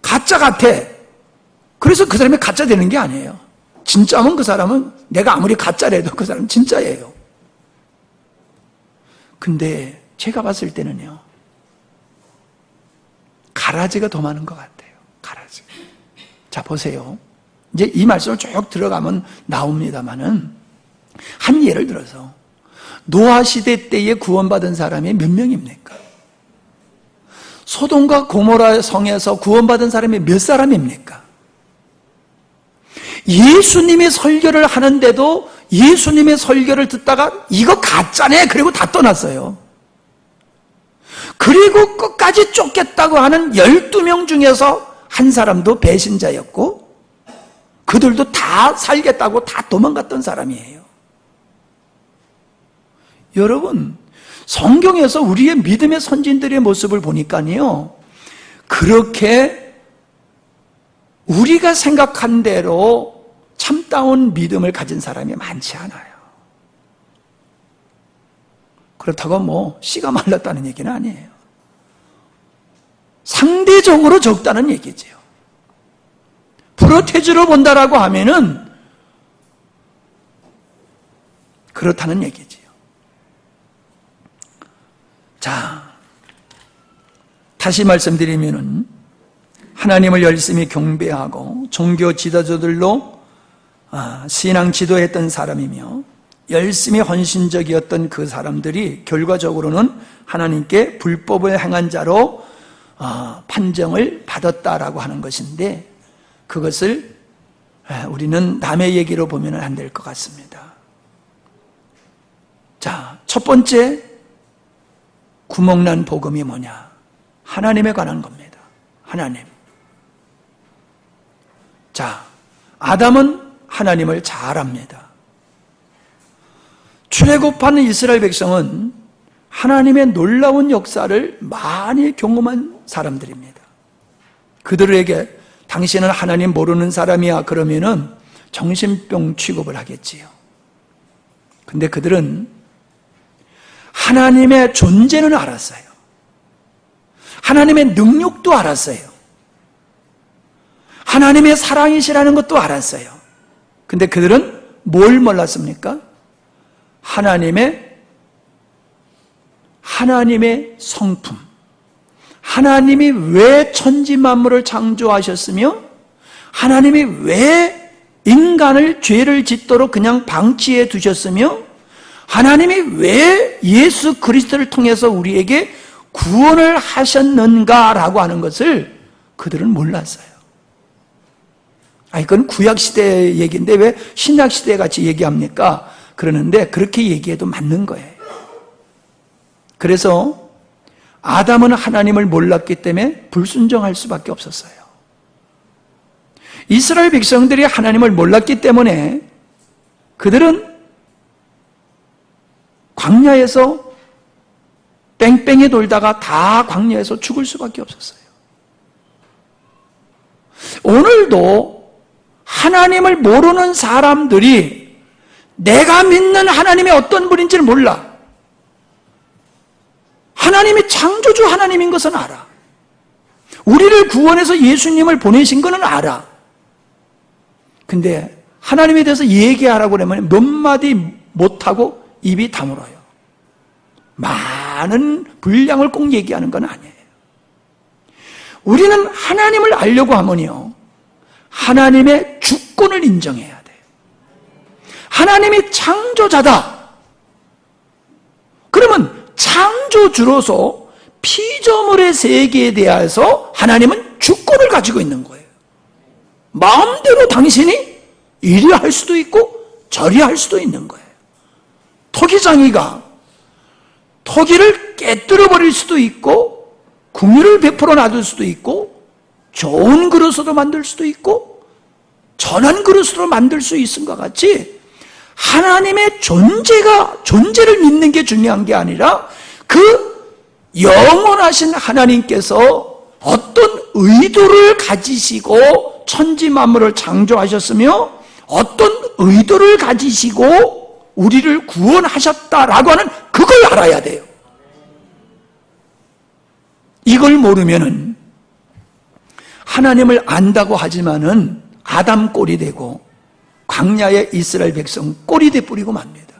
가짜 같아. 그래서 그 사람이 가짜 되는 게 아니에요. 진짜면 그 사람은 내가 아무리 가짜래도 그 사람은 진짜예요. 근데 제가 봤을 때는요, 가라지가 더 많은 것 같아요. 가라지. 자, 보세요. 이제 이 말씀을 쭉 들어가면 나옵니다만은 한 예를 들어서 노아 시대 때에 구원받은 사람이 몇 명입니까? 소돔과 고모라 성에서 구원받은 사람이 몇 사람입니까? 예수님이 설교를 하는데도 예수님의 설교를 듣다가 이거 가짜네 그리고 다 떠났어요. 그리고 끝까지 쫓겠다고 하는 12명 중에서 한 사람도 배신자였고 그들도 다 살겠다고 다 도망갔던 사람이에요. 여러분, 성경에서 우리의 믿음의 선진들의 모습을 보니까요, 그렇게 우리가 생각한 대로 참다운 믿음을 가진 사람이 많지 않아요. 그렇다고 뭐 씨가 말랐다는 얘기는 아니에요. 상대적으로 적다는 얘기지요. 프로테주로 본다라고 하면은 그렇다는 얘기지요. 자, 다시 말씀드리면은 하나님을 열심히 경배하고 종교 지도자들로 신앙 지도했던 사람이며 열심히 헌신적이었던 그 사람들이 결과적으로는 하나님께 불법을 행한 자로 판정을 받았다라고 하는 것인데, 그것을 우리는 남의 얘기로 보면 안 될 것 같습니다. 자, 첫 번째 구멍난 복음이 뭐냐? 하나님에 관한 겁니다. 하나님. 자, 아담은 하나님을 잘 압니다. 출애굽하는 이스라엘 백성은 하나님의 놀라운 역사를 많이 경험한 사람들입니다. 그들에게 당신은 하나님 모르는 사람이야 그러면은 정신병 취급을 하겠지요. 근데 그들은 하나님의 존재는 알았어요. 하나님의 능력도 알았어요. 하나님의 사랑이시라는 것도 알았어요. 근데 그들은 뭘 몰랐습니까? 하나님의 성품, 하나님이 왜 천지 만물을 창조하셨으며 하나님이 왜 인간을 죄를 짓도록 그냥 방치해 두셨으며 하나님이 왜 예수 그리스도를 통해서 우리에게 구원을 하셨는가라고 하는 것을 그들은 몰랐어요. 이건 구약시대의 얘기인데 왜 신약시대 같이 얘기합니까? 그러는데 그렇게 얘기해도 맞는 거예요. 그래서 아담은 하나님을 몰랐기 때문에 불순종할 수밖에 없었어요. 이스라엘 백성들이 하나님을 몰랐기 때문에 그들은 광야에서 뺑뺑이 돌다가 다 광야에서 죽을 수밖에 없었어요. 오늘도 하나님을 모르는 사람들이 내가 믿는 하나님이 어떤 분인지를 몰라. 하나님이 창조주 하나님인 것은 알아. 우리를 구원해서 예수님을 보내신 것은 알아. 근데 하나님에 대해서 얘기하라고 그러면 몇 마디 못하고 입이 다물어요. 많은 분량을 꼭 얘기하는 건 아니에요. 우리는 하나님을 알려고 하면요, 하나님의 주권을 인정해야 돼요. 하나님이 창조자다. 그러면 창조주로서 피조물의 세계에 대해서 하나님은 주권을 가지고 있는 거예요. 마음대로 당신이 이리 할 수도 있고 저리 할 수도 있는 거예요. 토기장이가 토기를 깨뜨려 버릴 수도 있고 궁유를 베풀어 놔둘 수도 있고 좋은 그릇으로 만들 수도 있고 전한 그릇으로 만들 수 있은 것 같이 하나님의 존재를 믿는 게 중요한 게 아니라 그 영원하신 하나님께서 어떤 의도를 가지시고 천지 만물을 창조하셨으며 어떤 의도를 가지시고 우리를 구원하셨다라고 하는 그걸 알아야 돼요. 이걸 모르면은 하나님을 안다고 하지만은 아담 꼴이 되고 광야의 이스라엘 백성 꼴이 돼 뿌리고 맙니다.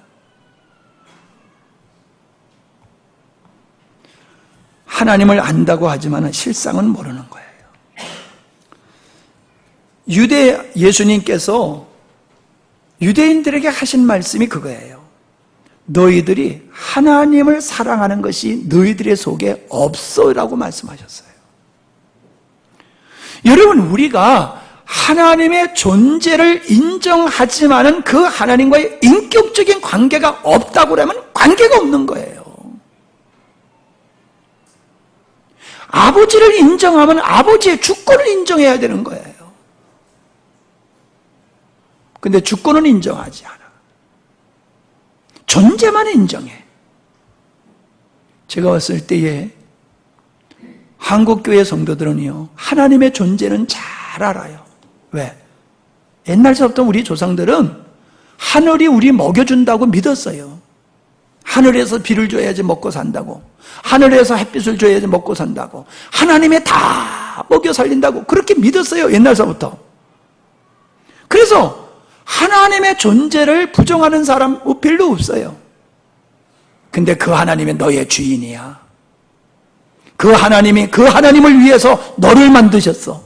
하나님을 안다고 하지만은 실상은 모르는 거예요. 예수님께서 유대인들에게 하신 말씀이 그거예요. 너희들이 하나님을 사랑하는 것이 너희들의 속에 없어라고 말씀하셨어요. 여러분, 우리가 하나님의 존재를 인정하지만은 그 하나님과의 인격적인 관계가 없다고 그러면 관계가 없는 거예요. 아버지를 인정하면 아버지의 주권을 인정해야 되는 거예요. 근데 주권은 인정하지 않아. 존재만 인정해. 제가 왔을 때에 한국교회 성도들은요, 하나님의 존재는 잘 알아요. 왜? 옛날부터 우리 조상들은 하늘이 우리 먹여준다고 믿었어요. 하늘에서 비를 줘야지 먹고 산다고, 하늘에서 햇빛을 줘야지 먹고 산다고, 하나님이 다 먹여 살린다고 그렇게 믿었어요, 옛날서부터. 그래서 하나님의 존재를 부정하는 사람 별로 없어요. 근데 그 하나님이 너의 주인이야. 그 하나님을 위해서 너를 만드셨어.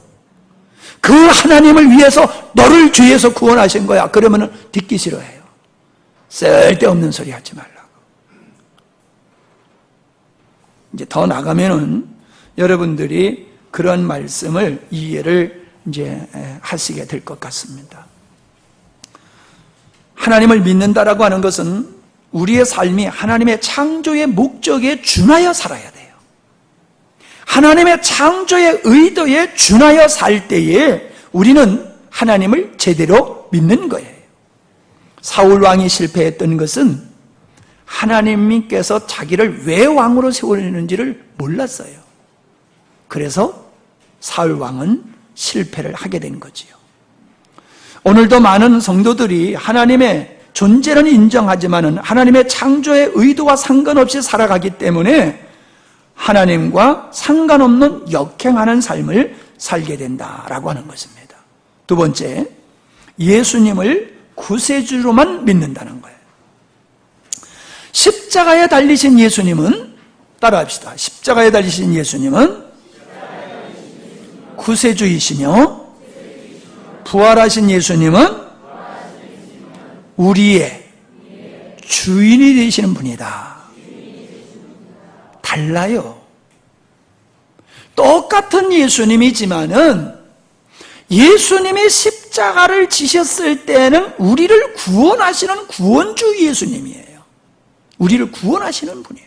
그 하나님을 위해서 너를 죄에서 구원하신 거야. 그러면은 듣기 싫어해요. 쓸데없는 소리 하지 말라고. 이제 더 나가면은 여러분들이 그런 말씀을 이해를 이제 하시게 될 것 같습니다. 하나님을 믿는다라고 하는 것은 우리의 삶이 하나님의 창조의 목적에 준하여 살아야 돼요. 하나님의 창조의 의도에 준하여 살 때에 우리는 하나님을 제대로 믿는 거예요. 사울 왕이 실패했던 것은 하나님께서 자기를 왜 왕으로 세우려는지를 몰랐어요. 그래서 사울 왕은 실패를 하게 된 거지요. 오늘도 많은 성도들이 하나님의 존재는 인정하지만은 하나님의 창조의 의도와 상관없이 살아가기 때문에 하나님과 상관없는 역행하는 삶을 살게 된다라고 하는 것입니다. 두 번째, 예수님을 구세주로만 믿는다는 거예요. 십자가에 달리신 예수님은, 따라합시다. 십자가에 달리신 예수님은 구세주이시며 부활하신 예수님은 우리의 주인이 되시는 분이다. 달라요. 똑같은 예수님이지만은 예수님이 십자가를 지셨을 때는 우리를 구원하시는 구원주 예수님이에요. 우리를 구원하시는 분이에요.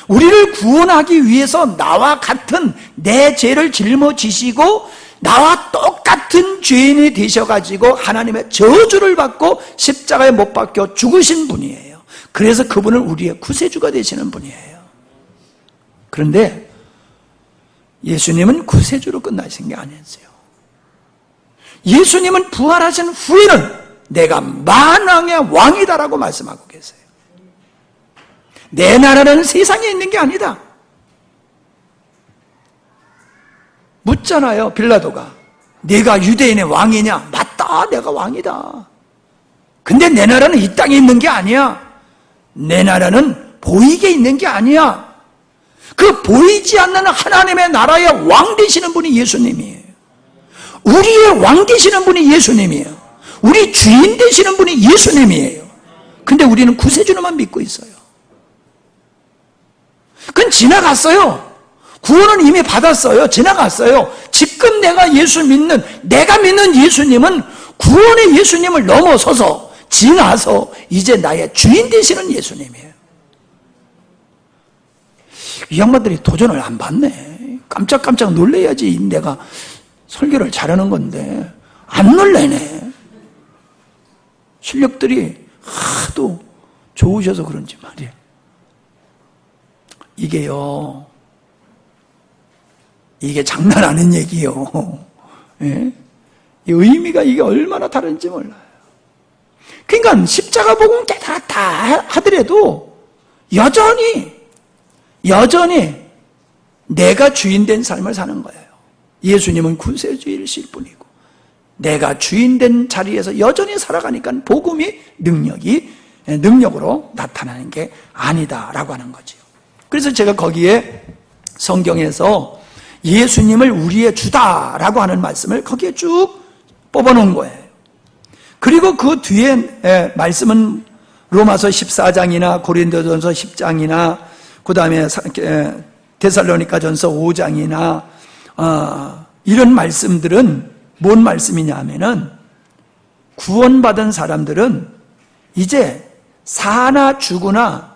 우리를 구원하기 위해서 나와 같은 내 죄를 짊어지시고 나와 똑같은 죄인이 되셔가지고 하나님의 저주를 받고 십자가에 못 박혀 죽으신 분이에요. 그래서 그분은 우리의 구세주가 되시는 분이에요. 그런데 예수님은 구세주로 끝나신 게 아니었어요. 예수님은 부활하신 후에는 내가 만왕의 왕이다라고 말씀하고 계세요. 내 나라는 세상에 있는 게 아니다. 묻잖아요, 빌라도가. 네가 유대인의 왕이냐? 맞다, 내가 왕이다. 근데 내 나라는 이 땅에 있는 게 아니야. 내 나라는 보이게 있는 게 아니야. 그 보이지 않는 하나님의 나라의 왕 되시는 분이 예수님이에요. 우리의 왕 되시는 분이 예수님이에요. 우리 주인 되시는 분이 예수님이에요. 근데 우리는 구세주로만 믿고 있어요. 그건 지나갔어요. 구원은 이미 받았어요. 지나갔어요. 지금 내가 믿는 예수님은 구원의 예수님을 넘어서서 지나서 이제 나의 주인 되시는 예수님이에요. 이 양반들이 도전을 안 받네. 깜짝깜짝 놀래야지 내가 설교를 잘하는 건데 안 놀래네. 실력들이 하도 좋으셔서 그런지 말이에요. 이게 장난 아닌 얘기예요. 예? 이 의미가 이게 얼마나 다른지 몰라요. 그러니까 십자가 복음 깨달았다 하더라도 여전히 내가 주인된 삶을 사는 거예요. 예수님은 구세주이실 뿐이고 내가 주인된 자리에서 여전히 살아가니까 복음이 능력으로 나타나는 게 아니다라고 하는 거죠. 그래서 제가 거기에 성경에서 예수님을 우리의 주다라고 하는 말씀을 거기에 쭉 뽑아놓은 거예요. 그리고 그 뒤에 말씀은 로마서 14장이나 고린도전서 10장이나 그 다음에 데살로니가전서 5장이나 이런 말씀들은 뭔 말씀이냐 하면은 구원받은 사람들은 이제 사나 죽으나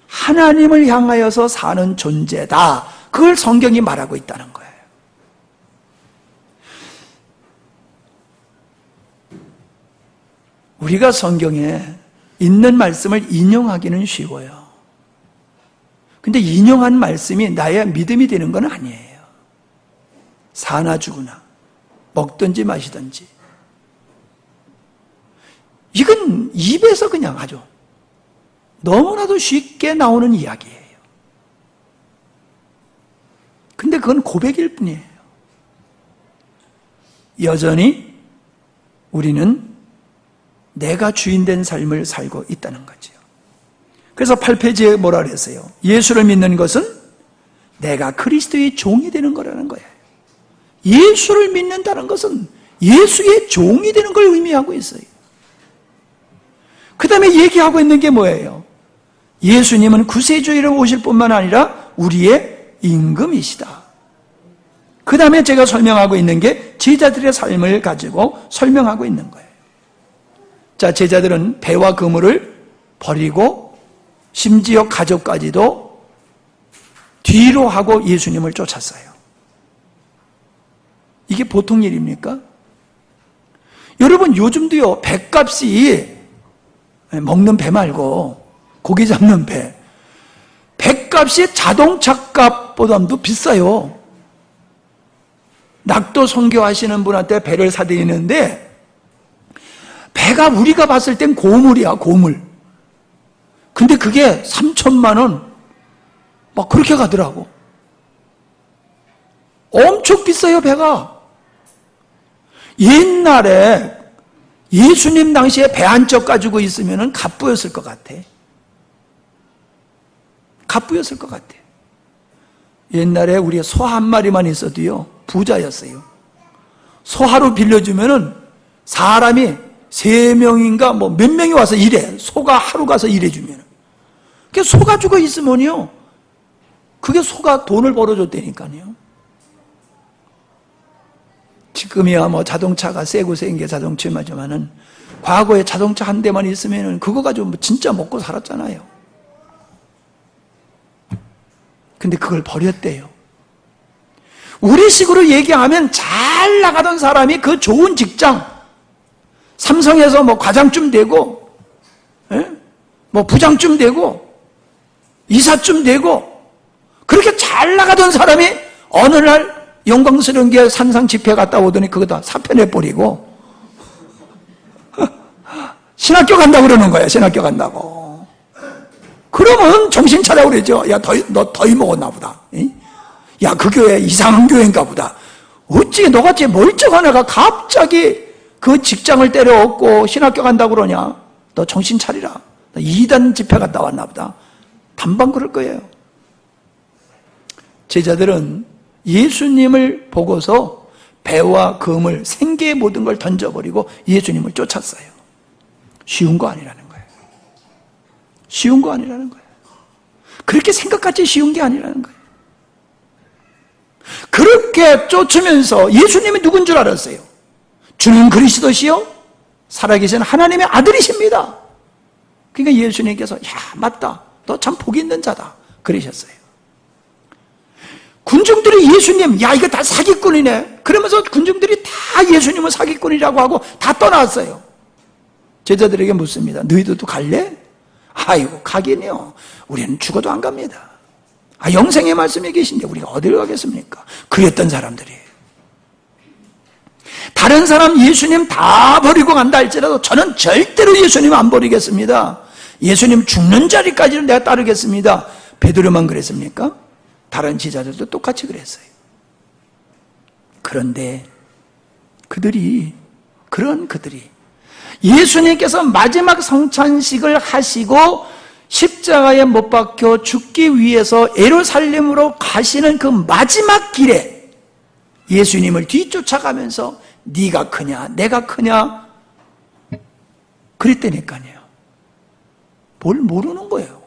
하나님을 향하여서 사는 존재다. 그걸 성경이 말하고 있다는 거예요. 우리가 성경에 있는 말씀을 인용하기는 쉬워요. 근데 인용한 말씀이 나의 믿음이 되는 건 아니에요. 사나 죽으나 먹든지 마시든지. 이건 입에서 그냥 아주 너무나도 쉽게 나오는 이야기예요. 근데 그건 고백일 뿐이에요. 여전히 우리는 내가 주인된 삶을 살고 있다는 거죠. 그래서 8페이지에 뭐라 그랬어요? 예수를 믿는 것은 내가 그리스도의 종이 되는 거라는 거예요. 예수를 믿는다는 것은 예수의 종이 되는 걸 의미하고 있어요. 그 다음에 얘기하고 있는 게 뭐예요? 예수님은 구세주의로 오실 뿐만 아니라 우리의 임금이시다. 그 다음에 제가 설명하고 있는 게 제자들의 삶을 가지고 설명하고 있는 거예요. 자, 제자들은 배와 그물을 버리고 심지어 가족까지도 뒤로 하고 예수님을 쫓았어요. 이게 보통 일입니까? 여러분, 요즘도요, 배값이 먹는 배 말고 고기 잡는 배, 배값이 자동차 값보다도 비싸요. 낙도 선교하시는 분한테 배를 사드리는데 배가 우리가 봤을 땐 고물이야, 고물. 근데 그게 3천만 원 막 그렇게 가더라고. 엄청 비싸요, 배가. 옛날에 예수님 당시에 배 한 척 가지고 있으면 갑부였을 것 같아. 갑부였을 것 같아. 옛날에 우리 소 한 마리만 있어도요, 부자였어요. 소 하루 빌려주면은 사람이 3명인가 뭐 몇 명이 와서 일해. 소가 하루 가서 일해주면. 그 소 가지고 있으면요, 그게 소가 돈을 벌어줬다니까요. 지금이야 뭐 자동차가 세고 센 게 자동차지만은 과거에 자동차 한 대만 있으면은 그거 가지고 진짜 먹고 살았잖아요. 근데 그걸 버렸대요. 우리식으로 얘기하면 잘 나가던 사람이 그 좋은 직장, 삼성에서 뭐 과장쯤 되고, 뭐 부장쯤 되고, 이사쯤 되고, 그렇게 잘 나가던 사람이 어느 날 영광스러운 게 산상 집회 갔다 오더니 그거 다 사표내버리고 신학교 간다고 그러는 거야. 신학교 간다고. 그러면 정신 차려 그러죠. 야, 너 더위 먹었나 보다. 야, 그 교회 이상한 교회인가 보다. 어찌 너같이 멀쩡한 애가 갑자기 그 직장을 때려엎고 신학교 간다고 그러냐. 너 정신 차리라. 너 2단 집회 갔다 왔나 보다. 단방 그럴 거예요. 제자들은 예수님을 보고서 배와 그물, 생계의 모든 걸 던져버리고 예수님을 쫓았어요. 쉬운 거 아니라는 거예요. 쉬운 거 아니라는 거예요. 그렇게 생각같이 쉬운 게 아니라는 거예요. 그렇게 쫓으면서 예수님이 누군 줄 알았어요. 주는 그리스도시요 살아계신 하나님의 아들이십니다. 그러니까 예수님께서 야, 맞다. 너 참 복이 있는 자다. 그러셨어요. 군중들이 예수님, 야, 이거 다 사기꾼이네. 그러면서 군중들이 다 예수님은 사기꾼이라고 하고 다 떠나왔어요. 제자들에게 묻습니다. 너희들도 갈래? 아이고, 가긴요. 우리는 죽어도 안 갑니다. 아, 영생의 말씀에 계신데 우리가 어디를 가겠습니까? 그랬던 사람들이에요. 다른 사람 예수님 다 버리고 간다 할지라도 저는 절대로 예수님 안 버리겠습니다. 예수님 죽는 자리까지는 내가 따르겠습니다. 베드로만 그랬습니까? 다른 제자들도 똑같이 그랬어요. 그런데 그들이 예수님께서 마지막 성찬식을 하시고 십자가에 못 박혀 죽기 위해서 예루살렘으로 가시는 그 마지막 길에 예수님을 뒤쫓아가면서 네가 크냐 내가 크냐 그랬다니까요. 뭘 모르는 거예요.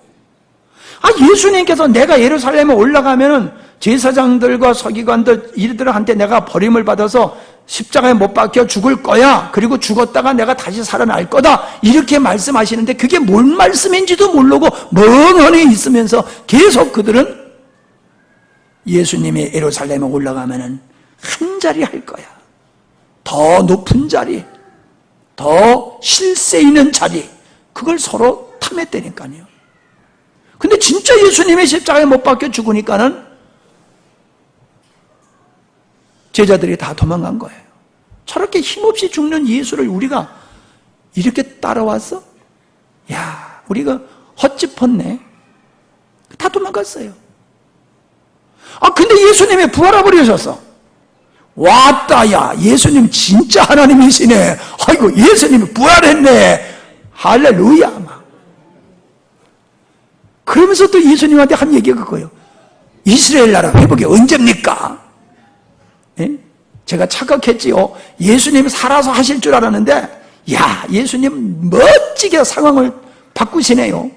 아, 예수님께서 내가 예루살렘에 올라가면은 제사장들과 서기관들 이들한테 내가 버림을 받아서 십자가에 못 박혀 죽을 거야. 그리고 죽었다가 내가 다시 살아날 거다. 이렇게 말씀하시는데 그게 뭔 말씀인지도 모르고 멍하니 있으면서 계속 그들은 예수님이 예루살렘에 올라가면은 한 자리 할 거야. 더 높은 자리, 더 실세 있는 자리, 그걸 서로 탐했다니까요. 근데 진짜 예수님의 십자가에 못 박혀 죽으니까는 제자들이 다 도망간 거예요. 저렇게 힘없이 죽는 예수를 우리가 이렇게 따라와서 야, 우리가 헛짚었네. 다 도망갔어요. 근데 예수님이 부활해 버리셨어. 왔다, 야, 예수님 진짜 하나님이시네. 아이고, 예수님이 부활했네. 할렐루야. 막. 그러면서 또 예수님한테 한 얘기가 그거예요. 이스라엘 나라 회복이 언제입니까? 예? 제가 착각했지요. 예수님이 살아서 하실 줄 알았는데, 야, 예수님 멋지게 상황을 바꾸시네요.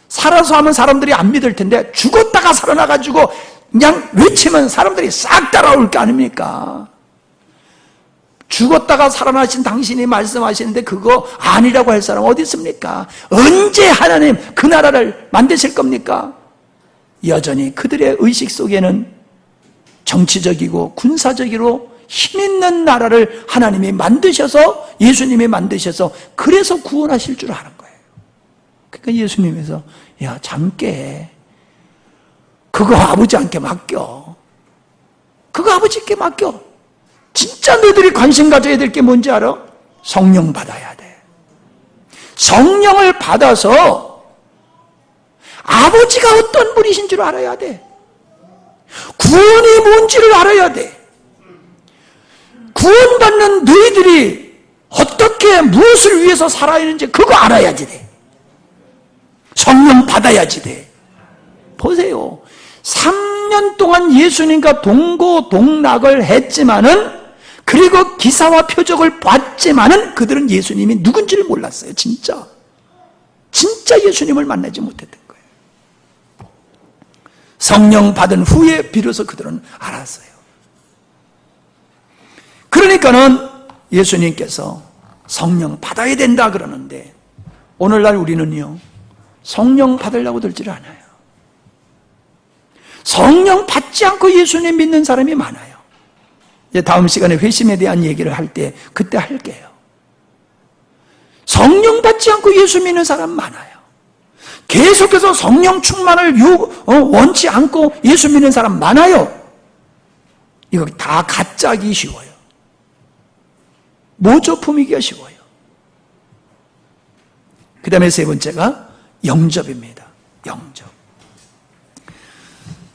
살아서 하면 사람들이 안 믿을 텐데, 죽었다가 살아나가지고 그냥 외치면 사람들이 싹 따라올 거 아닙니까? 죽었다가 살아나신 당신이 말씀하시는데 그거 아니라고 할 사람 어디 있습니까? 언제 하나님 그 나라를 만드실 겁니까? 여전히 그들의 의식 속에는 정치적이고 군사적으로 힘있는 나라를 하나님이 만드셔서, 예수님이 만드셔서 그래서 구원하실 줄 아는 거예요. 그러니까 예수님께서 야, 잠깨, 그거 아버지한테 맡겨. 그거 아버지께 맡겨. 진짜 너희들이 관심 가져야 될 게 뭔지 알아? 성령 받아야 돼. 성령을 받아서 아버지가 어떤 분이신 줄 알아야 돼. 구원이 뭔지를 알아야 돼. 구원받는 너희들이 어떻게 무엇을 위해서 살아야 하는지 그거 알아야지 돼. 성령 받아야지 돼. 보세요. 3년 동안 예수님과 동고동락을 했지만은, 그리고 기사와 표적을 봤지만은 그들은 예수님이 누군지를 몰랐어요. 진짜 예수님을 만나지 못했던 거예요. 성령 받은 후에 비로소 그들은 알았어요. 그러니까는 예수님께서 성령 받아야 된다 그러는데, 오늘날 우리는요, 성령 받으려고 들지를 않아요. 성령 받지 않고 예수님 믿는 사람이 많아요. 이제 다음 시간에 회심에 대한 얘기를 할 때 그때 할게요. 성령 받지 않고 예수 믿는 사람 많아요. 계속해서 성령 충만을 원치 않고 예수 믿는 사람 많아요. 이거 다 가짜기 쉬워요. 모조품이기가 쉬워요. 그 다음에 세 번째가 영접입니다. 영접.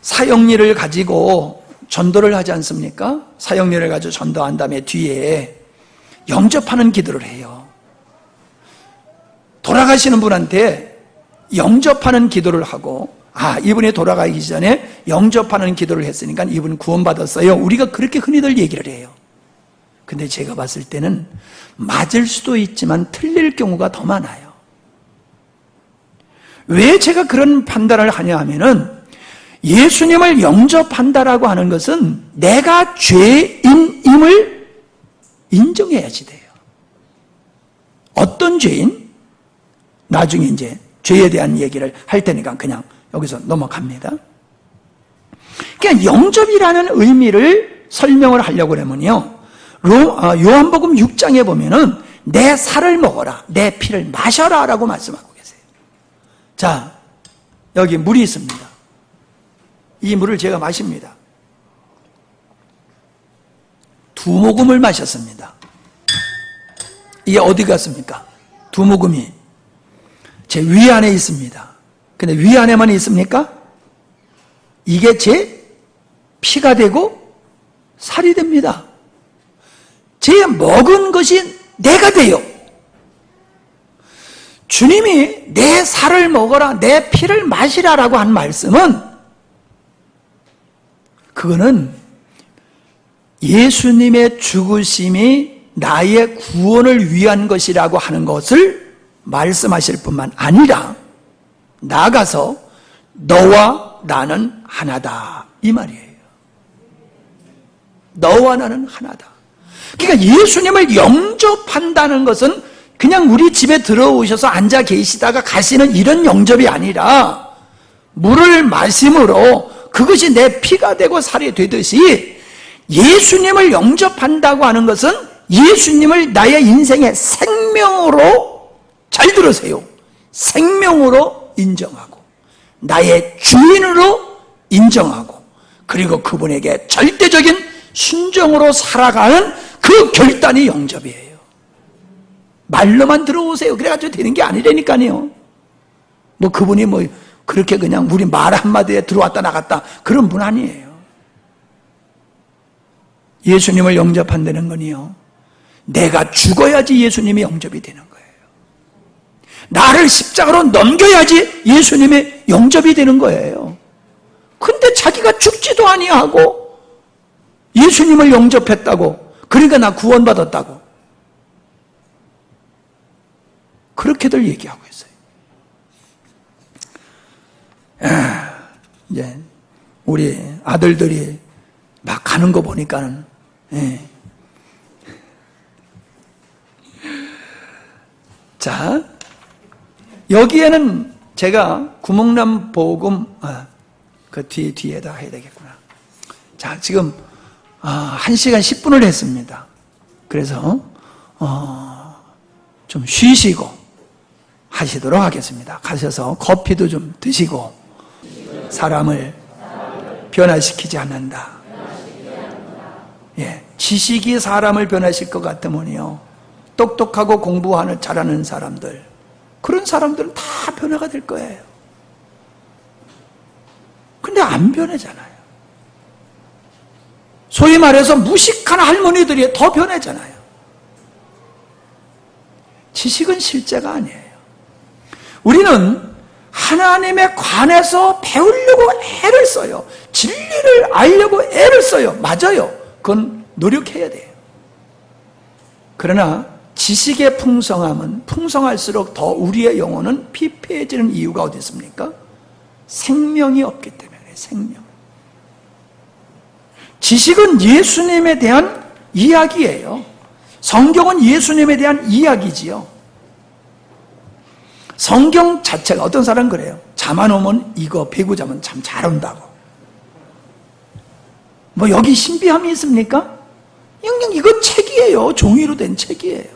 사형리를 가지고 전도를 하지 않습니까? 사형리를 가지고 전도한 다음에 뒤에 영접하는 기도를 해요. 돌아가시는 분한테 영접하는 기도를 하고, 이분이 돌아가기 전에 영접하는 기도를 했으니까 이분 구원받았어요. 우리가 그렇게 흔히들 얘기를 해요. 근데 제가 봤을 때는 맞을 수도 있지만 틀릴 경우가 더 많아요. 왜 제가 그런 판단을 하냐 하면은, 예수님을 영접한다라고 하는 것은 내가 죄인임을 인정해야지 돼요. 어떤 죄인? 나중에 이제 죄에 대한 얘기를 할 테니까 그냥 여기서 넘어갑니다. 그냥 영접이라는 의미를 설명을 하려고 하면요, 요한복음 6장에 보면은 내 살을 먹어라, 내 피를 마셔라 라고 말씀하고 계세요. 자, 여기 물이 있습니다. 이 물을 제가 마십니다. 2모금을 마셨습니다. 이게 어디 갔습니까? 2모금이 제 위 안에 있습니다. 근데 위 안에만 있습니까? 이게 제 피가 되고 살이 됩니다. 제 먹은 것이 내가 돼요. 주님이 내 살을 먹어라, 내 피를 마시라라고 한 말씀은, 그거는 예수님의 죽으심이 나의 구원을 위한 것이라고 하는 것을 말씀하실 뿐만 아니라, 나아가서 너와 나는 하나다, 이 말이에요. 너와 나는 하나다. 그러니까 예수님을 영접한다는 것은 그냥 우리 집에 들어오셔서 앉아 계시다가 가시는 이런 영접이 아니라, 물을 마심으로 그것이 내 피가 되고 살이 되듯이 예수님을 영접한다고 하는 것은 예수님을 나의 인생의 생명으로, 잘 들으세요, 생명으로 인정하고 나의 주인으로 인정하고, 그리고 그분에게 절대적인 순종으로 살아가는 그 결단이 영접이에요. 말로만 들어오세요 그래가지고 되는 게 아니라니까요. 뭐 그분이 뭐 그렇게 그냥 우리 말 한마디에 들어왔다 나갔다 그런 분 아니에요. 예수님을 영접한다는 건요, 내가 죽어야지 예수님이 영접이 되는 거예요. 나를 십자가로 넘겨야지 예수님의 영접이 되는 거예요. 근데 자기가 죽지도 아니하고 예수님을 영접했다고, 그러니까 나 구원받았다고 그렇게들 얘기하고 있어요. 이제 우리 아들들이 막 가는 거 보니까는, 자, 여기에는 제가 구멍난 복음, 그 뒤에다 해야 되겠구나. 자, 지금 1시간 10분을 했습니다. 그래서 좀 쉬시고 하시도록 하겠습니다. 가셔서 커피도 좀 드시고, 사람을 변화시키지 않는다. 예, 지식이 사람을 변화시킬 것 같으면요, 똑똑하고 공부하는 잘하는 사람들, 그런 사람들은 다 변화가 될 거예요. 근데 안 변하잖아요. 소위 말해서 무식한 할머니들이 더 변하잖아요. 지식은 실제가 아니에요. 우리는 하나님에 관해서 배우려고 애를 써요. 진리를 알려고 애를 써요. 맞아요. 그건 노력해야 돼요. 그러나 지식의 풍성함은 풍성할수록 더 우리의 영혼은 피폐해지는 이유가 어디 있습니까? 생명이 없기 때문에. 생명. 지식은 예수님에 대한 이야기예요. 성경은 예수님에 대한 이야기지요. 성경 자체가, 어떤 사람은 그래요. 잠 안 오면 이거 배구 자면 참 잘 온다고. 뭐 여기 신비함이 있습니까? 그냥 이건 책이에요. 종이로 된 책이에요.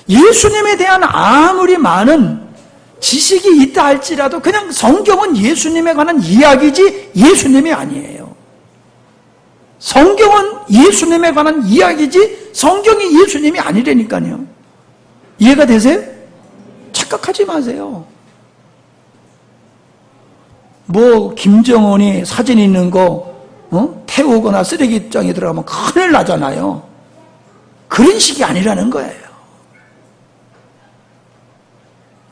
예수님에 대한 아무리 많은 지식이 있다 할지라도 그냥 성경은 예수님에 관한 이야기지 예수님이 아니에요. 성경은 예수님에 관한 이야기지 성경이 예수님이 아니라니까요. 이해가 되세요? 착각하지 마세요. 뭐 김정은이 사진 있는 거 태우거나 쓰레기장에 들어가면 큰일 나잖아요. 그런 식이 아니라는 거예요.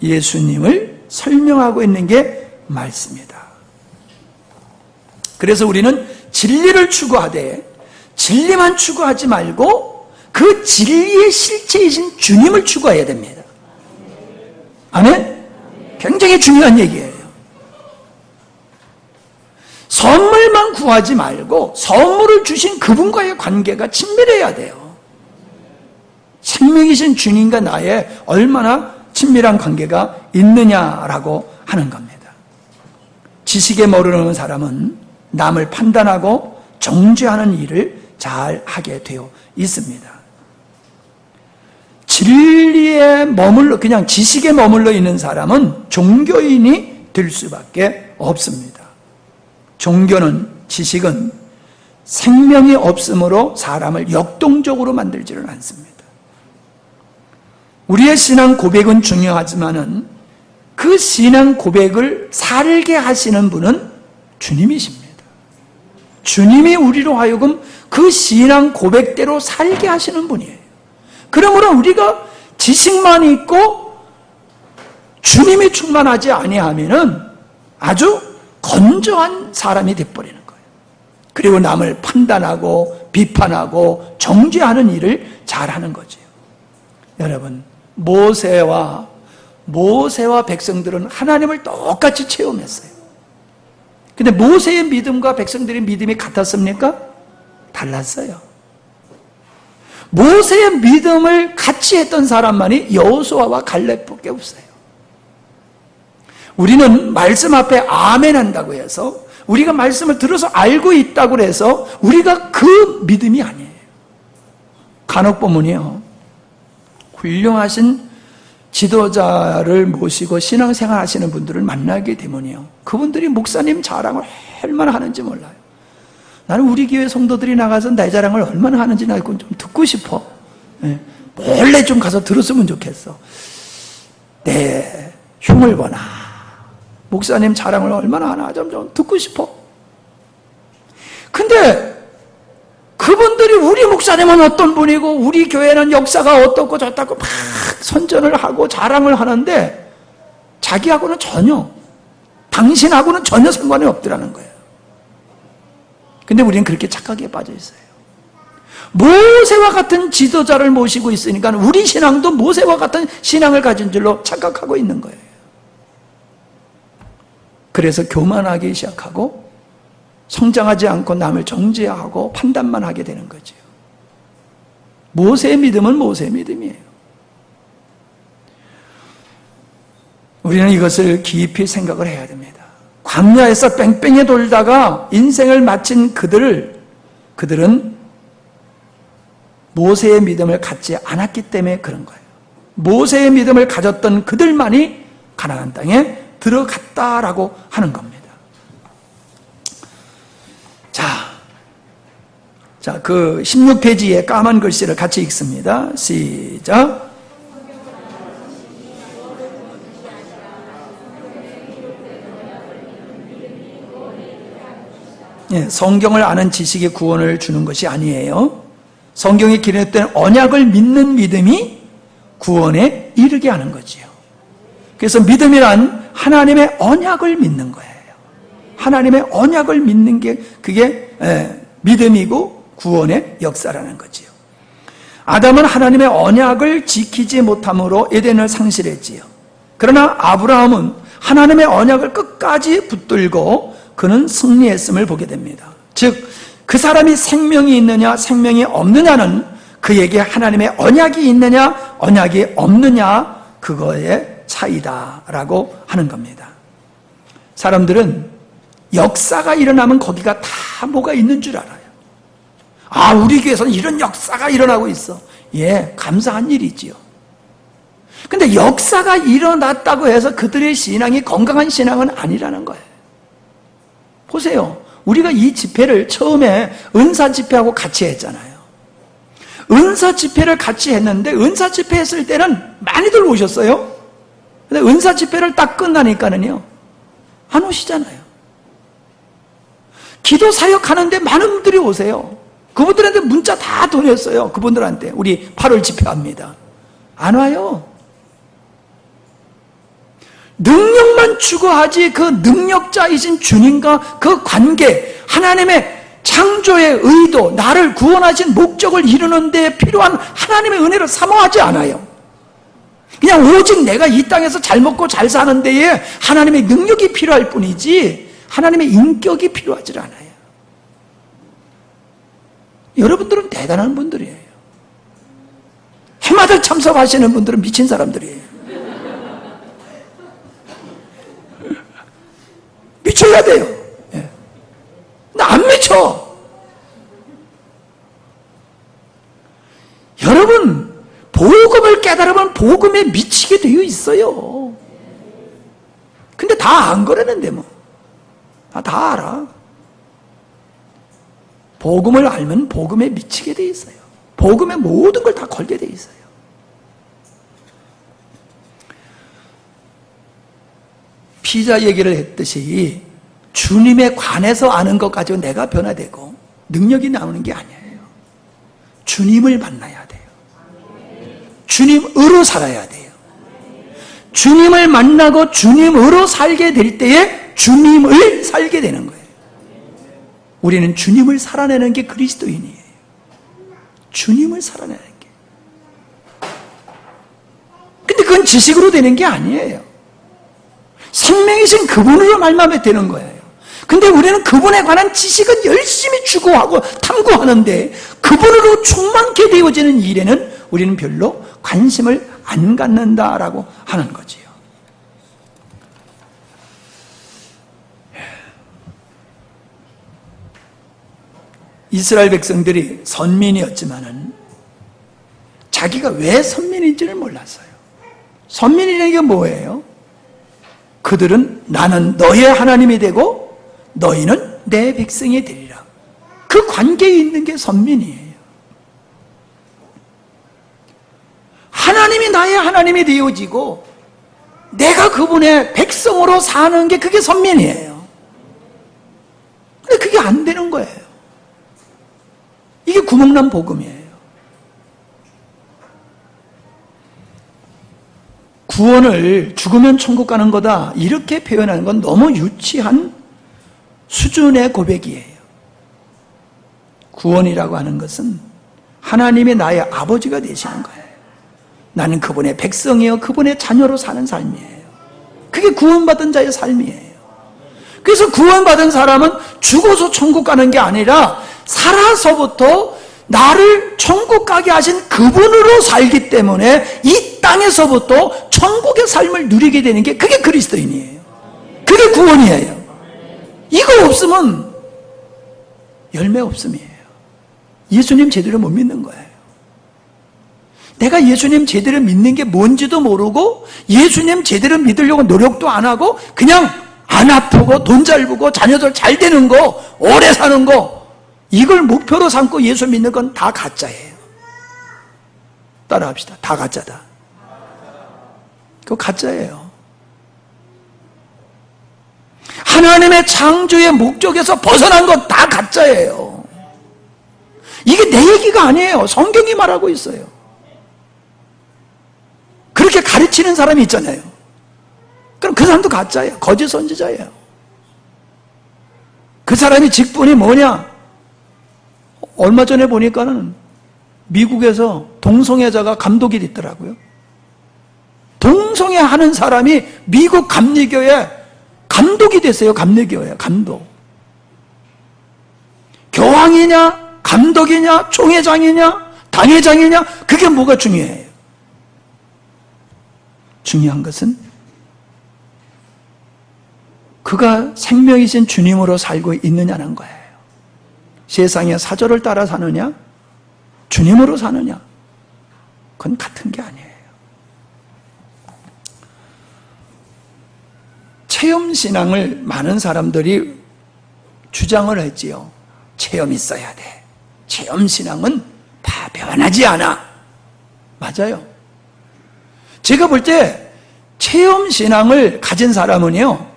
예수님을 설명하고 있는 게 말씀이다. 그래서 우리는 진리를 추구하되 진리만 추구하지 말고 그 진리의 실체이신 주님을 추구해야 됩니다. 아멘? 굉장히 중요한 얘기예요. 선물만 구하지 말고 선물을 주신 그분과의 관계가 친밀해야 돼요. 생명이신 주님과 나의 얼마나 친밀한 관계가 있느냐라고 하는 겁니다. 지식에 모르는 사람은 남을 판단하고 정죄하는 일을 잘 하게 되어 있습니다. 진리에 머물러, 그냥 지식에 머물러 있는 사람은 종교인이 될 수밖에 없습니다. 종교는, 지식은 생명이 없으므로 사람을 역동적으로 만들지는 않습니다. 우리의 신앙 고백은 중요하지만은 그 신앙 고백을 살게 하시는 분은 주님이십니다. 주님이 우리로 하여금 그 신앙 고백대로 살게 하시는 분이에요. 그러므로 우리가 지식만 있고 주님이 충만하지 아니하면은 아주 건조한 사람이 되어버리는 거예요. 그리고 남을 판단하고 비판하고 정죄하는 일을 잘하는 거죠. 여러분, 모세와 백성들은 하나님을 똑같이 체험했어요. 근데 모세의 믿음과 백성들의 믿음이 같았습니까? 달랐어요. 모세의 믿음을 같이 했던 사람만이 여호수아와 갈렙밖에 없어요. 우리는 말씀 앞에 아멘 한다고 해서, 우리가 말씀을 들어서 알고 있다고 해서 우리가 그 믿음이 아니에요. 간혹 보면요, 훌륭하신 지도자를 모시고 신앙생활 하시는 분들을 만나게 되면요, 그분들이 목사님 자랑을 얼마나 하는지 몰라요. 나는 우리 교회 성도들이 나가서 내 자랑을 얼마나 하는지 나 좀 듣고 싶어. 예. 몰래 좀 가서 들었으면 좋겠어. 내 흉을 보나 목사님 자랑을 얼마나 하나 좀 듣고 싶어. 근데 그분들이 우리 목사님은 어떤 분이고 우리 교회는 역사가 어떻고 저렇고 막 선전을 하고 자랑을 하는데 자기하고는 전혀, 당신하고는 전혀 상관이 없더라는 거예요. 근데 우리는 그렇게 착각에 빠져 있어요. 모세와 같은 지도자를 모시고 있으니까 우리 신앙도 모세와 같은 신앙을 가진 줄로 착각하고 있는 거예요. 그래서 교만하기 시작하고 성장하지 않고 남을 정죄하고 판단만 하게 되는 거죠. 모세의 믿음은 모세의 믿음이에요. 우리는 이것을 깊이 생각을 해야 됩니다. 광야에서 뺑뺑이 돌다가 인생을 마친 그들은 모세의 믿음을 갖지 않았기 때문에 그런 거예요. 모세의 믿음을 가졌던 그들만이 가나안 땅에 들어갔다라고 하는 겁니다. 자, 그 16페이지에 까만 글씨를 같이 읽습니다. 시작. 예, 성경을 아는 지식이 구원을 주는 것이 아니에요. 성경에 기록된 언약을 믿는 믿음이 구원에 이르게 하는 거지요. 그래서 믿음이란 하나님의 언약을 믿는 거예요. 하나님의 언약을 믿는 게 그게 믿음이고 구원의 역사라는 거지요. 아담은 하나님의 언약을 지키지 못함으로 에덴을 상실했지요. 그러나 아브라함은 하나님의 언약을 끝까지 붙들고 그는 승리했음을 보게 됩니다. 즉 그 사람이 생명이 있느냐 생명이 없느냐는 그에게 하나님의 언약이 있느냐 언약이 없느냐 그거의 차이다라고 하는 겁니다. 사람들은 역사가 일어나면 거기가 다 뭐가 있는 줄 알아요. 아, 우리 교회에서는 이런 역사가 일어나고 있어. 예, 감사한 일이지요. 근데 역사가 일어났다고 해서 그들의 신앙이 건강한 신앙은 아니라는 거예요. 보세요. 우리가 이 집회를 처음에 은사 집회하고 같이 했잖아요. 은사 집회를 같이 했는데 은사 집회 했을 때는 많이들 오셨어요. 근데 은사 집회를 딱 끝나니까는요 안 오시잖아요. 기도 사역하는데 많은 분들이 오세요. 그분들한테 문자 다 보냈어요. 그분들한테 우리 8월 집회합니다. 안 와요. 능력만 추구하지 그 능력자이신 주님과 그 관계, 하나님의 창조의 의도, 나를 구원하신 목적을 이루는 데 필요한 하나님의 은혜를 사모하지 않아요. 그냥 오직 내가 이 땅에서 잘 먹고 잘 사는 데에 하나님의 능력이 필요할 뿐이지 하나님의 인격이 필요하지 않아요. 여러분들은 대단한 분들이에요. 해마다 참석하시는 분들은 미친 사람들이에요. 미쳐야 돼요. 예. 나 안 미쳐. 여러분, 복음을 깨달으면 복음에 미치게 되어 있어요. 근데 다 안 그러는데 뭐. 다 알아. 복음을 알면 복음에 미치게 돼 있어요. 복음에 모든 걸 다 걸게 돼 있어요. 피자 얘기를 했듯이 주님에 관해서 아는 것 가지고 내가 변화되고 능력이 나오는 게 아니에요. 주님을 만나야 돼요. 주님으로 살아야 돼요. 주님을 만나고 주님으로 살게 될 때에 주님을 살게 되는 거예요. 우리는 주님을 살아내는 게 그리스도인이에요. 주님을 살아내는 게. 근데 그건 지식으로 되는 게 아니에요. 생명이신 그분으로 말미암아 되는 거예요. 근데 우리는 그분에 관한 지식은 열심히 추구하고 탐구하는데 그분으로 충만케 되어지는 일에는 우리는 별로 관심을 안 갖는다라고 하는 거지요. 이스라엘 백성들이 선민이었지만은 자기가 왜 선민인지를 몰랐어요. 선민이라는 게 뭐예요? 그들은 나는 너의 하나님이 되고 너희는 내 백성이 되리라. 그 관계에 있는 게 선민이에요. 하나님이 나의 하나님이 되어지고 내가 그분의 백성으로 사는 게 그게 선민이에요. 근데 그게 안 되는 거예요. 이게 구멍난 복음이에요. 구원을 죽으면 천국 가는 거다 이렇게 표현하는 건 너무 유치한 수준의 고백이에요. 구원이라고 하는 것은 하나님이 나의 아버지가 되시는 거예요. 나는 그분의 백성이요 그분의 자녀로 사는 삶이에요. 그게 구원받은 자의 삶이에요. 그래서 구원받은 사람은 죽어서 천국 가는 게 아니라 살아서부터 나를 천국 가게 하신 그분으로 살기 때문에 이 땅에서부터 천국의 삶을 누리게 되는 게 그게 그리스도인이에요. 그게 구원이에요. 이거 없으면 열매 없음이에요. 예수님 제대로 못 믿는 거예요. 내가 예수님 제대로 믿는 게 뭔지도 모르고 예수님 제대로 믿으려고 노력도 안 하고 그냥 안 아프고 돈 잘 벌고 자녀들 잘 되는 거 오래 사는 거 이걸 목표로 삼고 예수 믿는 건 다 가짜예요. 따라합시다. 다 가짜다. 그거 가짜예요. 하나님의 창조의 목적에서 벗어난 건 다 가짜예요. 이게 내 얘기가 아니에요. 성경이 말하고 있어요. 그렇게 가르치는 사람이 있잖아요. 그럼 그 사람도 가짜예요. 거짓 선지자예요. 그 사람이 직분이 뭐냐? 얼마 전에 보니까는 미국에서 동성애자가 감독이 됐더라고요. 동성애 하는 사람이 미국 감리교회 감독이 됐어요. 감리교회 감독. 교황이냐 감독이냐 총회장이냐 당회장이냐 그게 뭐가 중요해요? 중요한 것은 그가 생명이신 주님으로 살고 있느냐는 거예요. 세상의 사절을 따라 사느냐 주님으로 사느냐 그건 같은 게 아니에요. 체험신앙을 많은 사람들이 주장을 했지요. 체험 있어야 돼. 체험신앙은 다 변하지 않아. 맞아요. 제가 볼 때 체험신앙을 가진 사람은요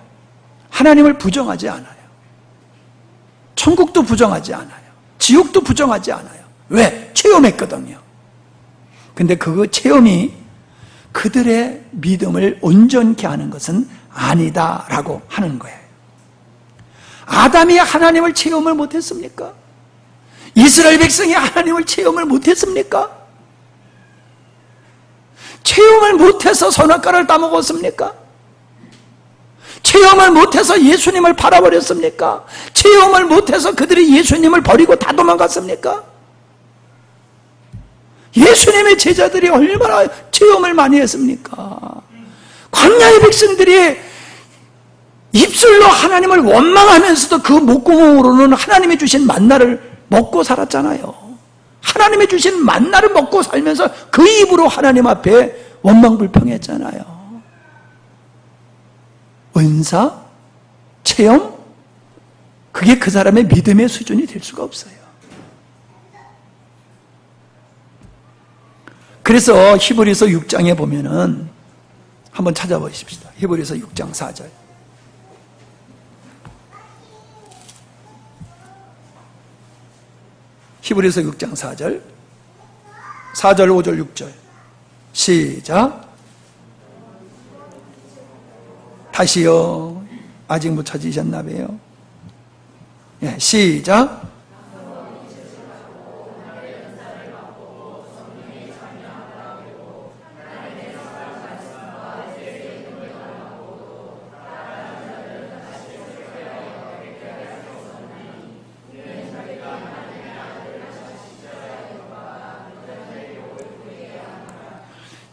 하나님을 부정하지 않아요. 천국도 부정하지 않아요. 지옥도 부정하지 않아요. 왜? 체험했거든요. 근데 그 체험이 그들의 믿음을 온전케 하는 것은 아니다라고 하는 거예요. 아담이 하나님을 체험을 못했습니까? 이스라엘 백성이 하나님을 체험을 못했습니까? 체험을 못해서 선악과를 따먹었습니까? 체험을 못해서 예수님을 팔아버렸습니까? 체험을 못해서 그들이 예수님을 버리고 다 도망갔습니까? 예수님의 제자들이 얼마나 체험을 많이 했습니까? 광야의 백성들이 입술로 하나님을 원망하면서도 그 목구멍으로는 하나님이 주신 만나를 먹고 살았잖아요. 하나님이 주신 만나를 먹고 살면서 그 입으로 하나님 앞에 원망불평했잖아요. 은사? 체험? 그게 그 사람의 믿음의 수준이 될 수가 없어요. 그래서 히브리서 6장에 보면은 한번 찾아보십시다. 히브리서 6장 4절. 히브리서 6장 4절. 4절, 5절, 6절. 시작. 다시요. 아직 못 찾으셨나 봐요. 예, 시작.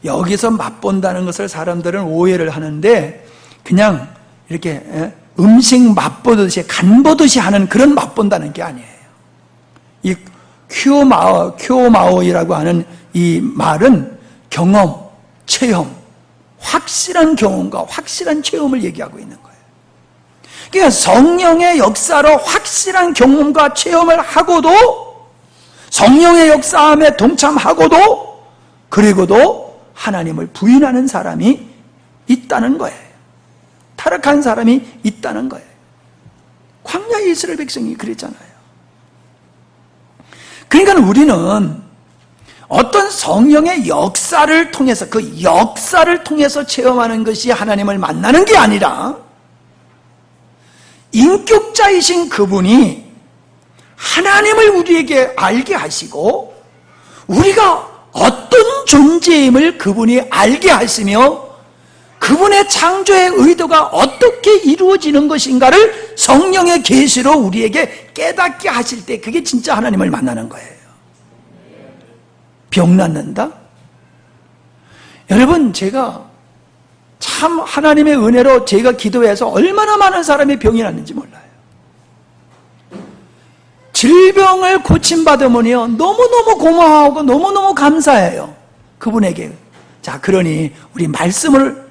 여기서 맛본다는 것을 사람들은 오해를 하는데 그냥 이렇게 음식 맛보듯이 간 보듯이 하는 그런 맛본다는 게 아니에요. 이 큐마오이라고 하는 이 말은 경험, 체험, 확실한 경험과 확실한 체험을 얘기하고 있는 거예요. 그러니까 성령의 역사로 확실한 경험과 체험을 하고도, 성령의 역사함에 동참하고도, 그리고도 하나님을 부인하는 사람이 있다는 거예요. 타락한 사람이 있다는 거예요. 광야의 이스라엘 백성이 그랬잖아요. 그러니까 우리는 어떤 성령의 역사를 통해서, 그 역사를 통해서 체험하는 것이 하나님을 만나는 게 아니라, 인격자이신 그분이 하나님을 우리에게 알게 하시고, 우리가 어떤 존재임을 그분이 알게 하시며, 그분의 창조의 의도가 어떻게 이루어지는 것인가를 성령의 계시로 우리에게 깨닫게 하실 때, 그게 진짜 하나님을 만나는 거예요. 병 낫는다? 여러분, 제가 참 하나님의 은혜로 제가 기도해서 얼마나 많은 사람이 병이 났는지 몰라요. 질병을 고침받으면요, 너무너무 고마워하고 너무너무 감사해요. 그분에게. 자, 그러니 우리 말씀을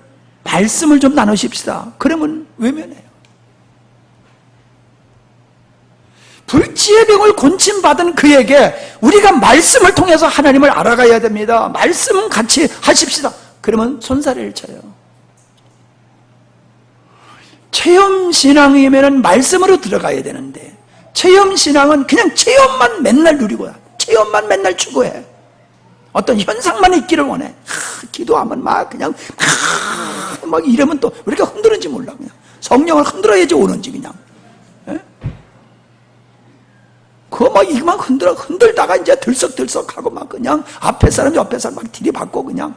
좀 나누십시다. 그러면 외면해요. 불치의 병을 고침받은 그에게 우리가 말씀을 통해서 하나님을 알아가야 됩니다. 말씀 같이 하십시다. 그러면 손사래를 쳐요. 체험신앙이면 말씀으로 들어가야 되는데, 체험신앙은 그냥 체험만 맨날 누리고, 체험만 맨날 추구해. 어떤 현상만 있기를 원해. 기도하면 막 그냥 막 이러면 또 왜 이렇게 흔드는지 몰라. 그냥 성령을 흔들어야지 오는지 그냥. 그거 막 이만 흔들다가 이제 들썩들썩하고 막 그냥 앞에 사람 옆에 사람 막 들이받고 그냥.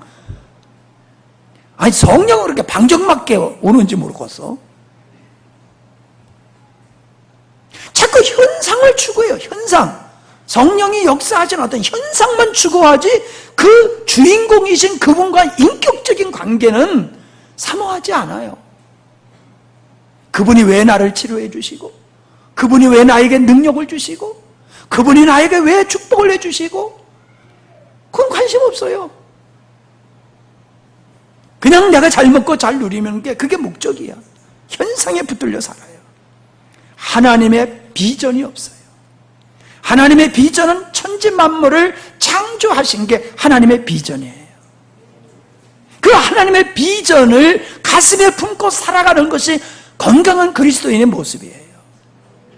아니 성령은 그렇게 방정맞게 오는지 모르겠어. 자꾸 현상을 추구해요. 현상. 성령이 역사하시는 어떤 현상만 추구하지, 그 주인공이신 그분과 인격적인 관계는 사모하지 않아요. 그분이 왜 나를 치료해 주시고, 그분이 왜 나에게 능력을 주시고, 그분이 나에게 왜 축복을 해주시고, 그건 관심 없어요. 그냥 내가 잘 먹고 잘 누리면 그게 목적이야. 현상에 붙들려 살아요. 하나님의 비전이 없어요. 하나님의 비전은 천지 만물을 창조하신 게 하나님의 비전이에요. 그 하나님의 비전을 가슴에 품고 살아가는 것이 건강한 그리스도인의 모습이에요.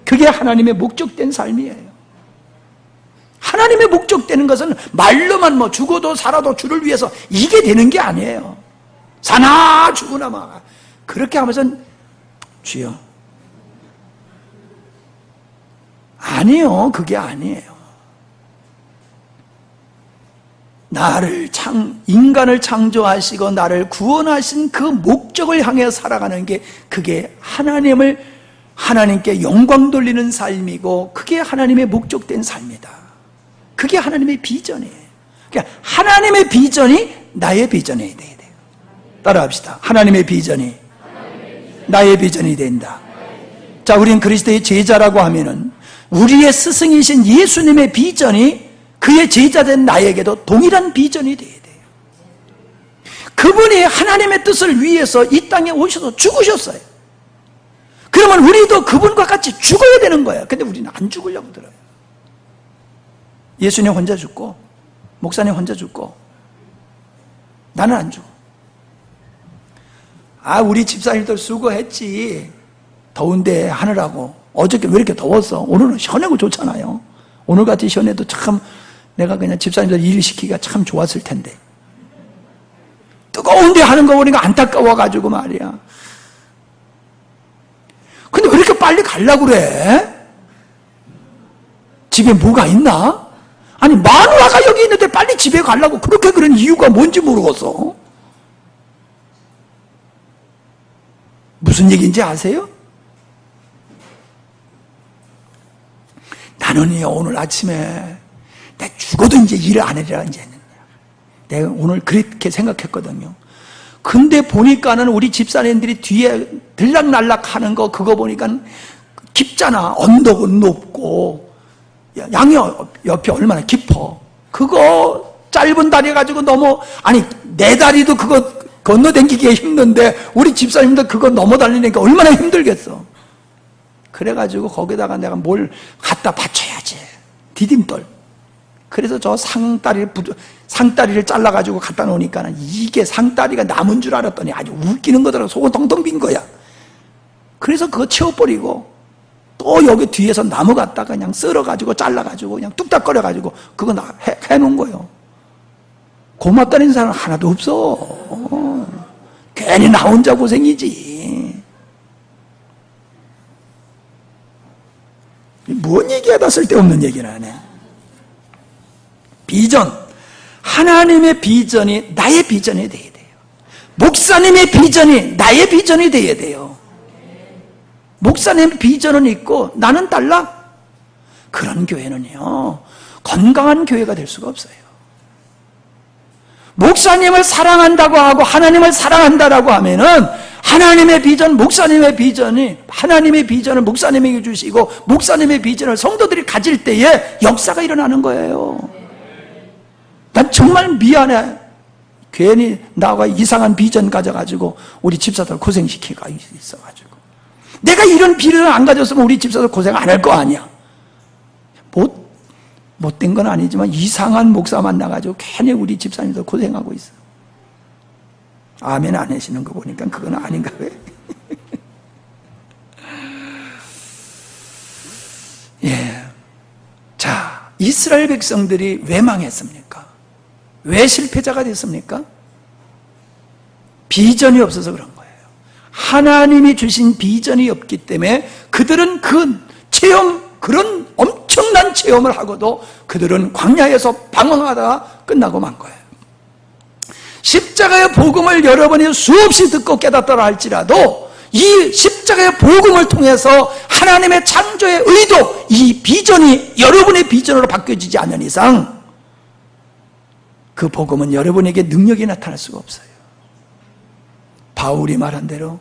그게 하나님의 목적된 삶이에요. 하나님의 목적되는 것은 말로만 뭐 죽어도 살아도 주를 위해서 이게 되는 게 아니에요. 사나 죽으나 막 그렇게 하면서 주여, 아니요, 그게 아니에요. 인간을 창조하시고 나를 구원하신 그 목적을 향해 살아가는 게, 그게 하나님께 영광 돌리는 삶이고, 그게 하나님의 목적된 삶이다. 그게 하나님의 비전이에요. 그러니까 하나님의 비전이 나의 비전이 돼야 돼요. 따라합시다. 하나님의 비전이 나의 비전이 된다. 자, 우린 그리스도의 제자라고 하면은 우리의 스승이신 예수님의 비전이 그의 제자된 나에게도 동일한 비전이 돼야 돼요. 그분이 하나님의 뜻을 위해서 이 땅에 오셔서 죽으셨어요. 그러면 우리도 그분과 같이 죽어야 되는 거예요. 근데 우리는 안 죽으려고 들어요. 예수님 혼자 죽고, 목사님 혼자 죽고, 나는 안 죽어. 우리 집사님들 수고했지. 더운데 하느라고. 어저께 왜 이렇게 더웠어? 오늘은 시원하고 좋잖아요. 오늘같이 시원해도 참 내가 그냥 집사님들 일 시키기가 참 좋았을 텐데. 뜨거운데 하는 거 보니까 안타까워가지고 말이야. 근데 왜 이렇게 빨리 가려고 그래? 집에 뭐가 있나? 아니, 마누라가 여기 있는데 빨리 집에 가려고 그렇게 그런 이유가 뭔지 모르겠어. 무슨 얘기인지 아세요? 나는요, 오늘 아침에 내가 죽어도 이제 일을 안 하리라 이제. 내가 오늘 그렇게 생각했거든요. 근데 보니까는 우리 집사님들이 뒤에 들락날락 하는 거, 그거 보니까 깊잖아. 언덕은 높고 양이 옆이 얼마나 깊어. 그거 짧은 다리 가지고 내 다리도 그거 건너다니기가 힘든데 우리 집사님들 그거 넘어 달리니까 얼마나 힘들겠어. 그래가지고 거기다가 내가 뭘 갖다 바쳐야지. 디딤돌. 그래서 저 상다리를 잘라가지고 갖다 놓으니까 이게 상다리가 남은 줄 알았더니 아주 웃기는 거더라고. 속은 텅텅 빈 거야. 그래서 그거 채워버리고 또 여기 뒤에서 나무 갖다가 그냥 썰어가지고 잘라가지고 그냥 뚝딱거려가지고 그거 해놓은 거예요. 고맙다는 사람 하나도 없어. 괜히 나 혼자 고생이지. 뭔 얘기하다 쓸데없는 얘기를 하네. 비전. 하나님의 비전이 나의 비전이 돼야 돼요. 목사님의 비전이 나의 비전이 돼야 돼요. 목사님의 비전은 있고 나는 달라? 그런 교회는요, 건강한 교회가 될 수가 없어요. 목사님을 사랑한다고 하고 하나님을 사랑한다라고 하면은 하나님의 비전, 목사님의 비전이 하나님의 비전을 목사님에게 주시고 목사님의 비전을 성도들이 가질 때에 역사가 일어나는 거예요. 난 정말 미안해. 괜히 나가 이상한 비전 가져가지고 우리 집사들 고생시키고 있어가지고 내가 이런 비전을 안 가졌으면 우리 집사들 고생 안 할 거 아니야. 못된 건 아니지만 이상한 목사 만나가지고 괜히 우리 집사님들 고생하고 있어. 아멘 안 하시는 거 보니까 그건 아닌가 왜? 예. 자, 이스라엘 백성들이 왜 망했습니까? 왜 실패자가 됐습니까? 비전이 없어서 그런 거예요. 하나님이 주신 비전이 없기 때문에 그들은 그 체험, 그런 엄청난 체험을 하고도 그들은 광야에서 방황하다가 끝나고 만 거예요. 십자가의 복음을 여러분이 수없이 듣고 깨닫더라 할지라도 이 십자가의 복음을 통해서 하나님의 창조의 의도, 이 비전이 여러분의 비전으로 바뀌어지지 않는 이상 그 복음은 여러분에게 능력이 나타날 수가 없어요. 바울이 말한 대로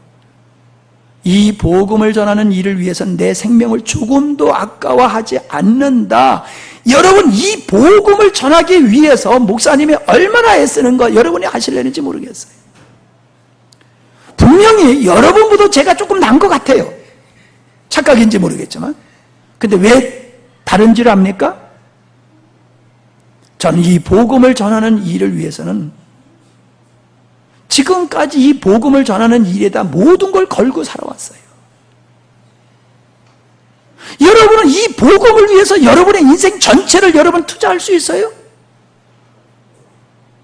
이 복음을 전하는 일을 위해서는 내 생명을 조금도 아까워하지 않는다. 여러분, 이 복음을 전하기 위해서 목사님이 얼마나 애쓰는 거 여러분이 아실려는지 모르겠어요. 분명히 여러분보다 제가 조금 나은 것 같아요. 착각인지 모르겠지만. 근데 왜 다른 줄 압니까? 저는 이 복음을 전하는 일을 위해서는 지금까지 이 복음을 전하는 일에다 모든 걸 걸고 살아왔어요. 여러분은 이 복음을 위해서 여러분의 인생 전체를 여러분 투자할 수 있어요?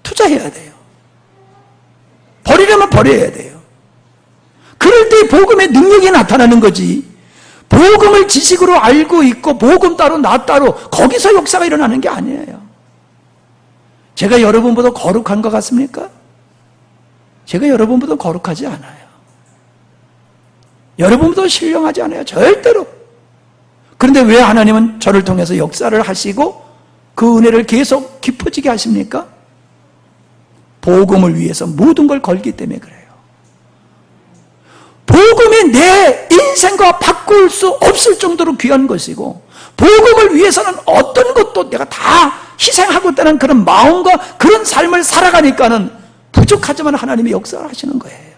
투자해야 돼요. 버리려면 버려야 돼요. 그럴 때 복음의 능력이 나타나는 거지. 복음을 지식으로 알고 있고 복음 따로 나 따로 거기서 역사가 일어나는 게 아니에요. 제가 여러분보다 거룩한 것 같습니까? 제가 여러분보다 거룩하지 않아요. 여러분보다 신령하지 않아요. 절대로. 그런데 왜 하나님은 저를 통해서 역사를 하시고 그 은혜를 계속 깊어지게 하십니까? 복음을 위해서 모든 걸 걸기 때문에 그래요. 복음이 내 인생과 바꿀 수 없을 정도로 귀한 것이고 복음을 위해서는 어떤 것도 내가 다 희생하고 있다는 그런 마음과 그런 삶을 살아가니까는 부족하지만 하나님이 역사를 하시는 거예요.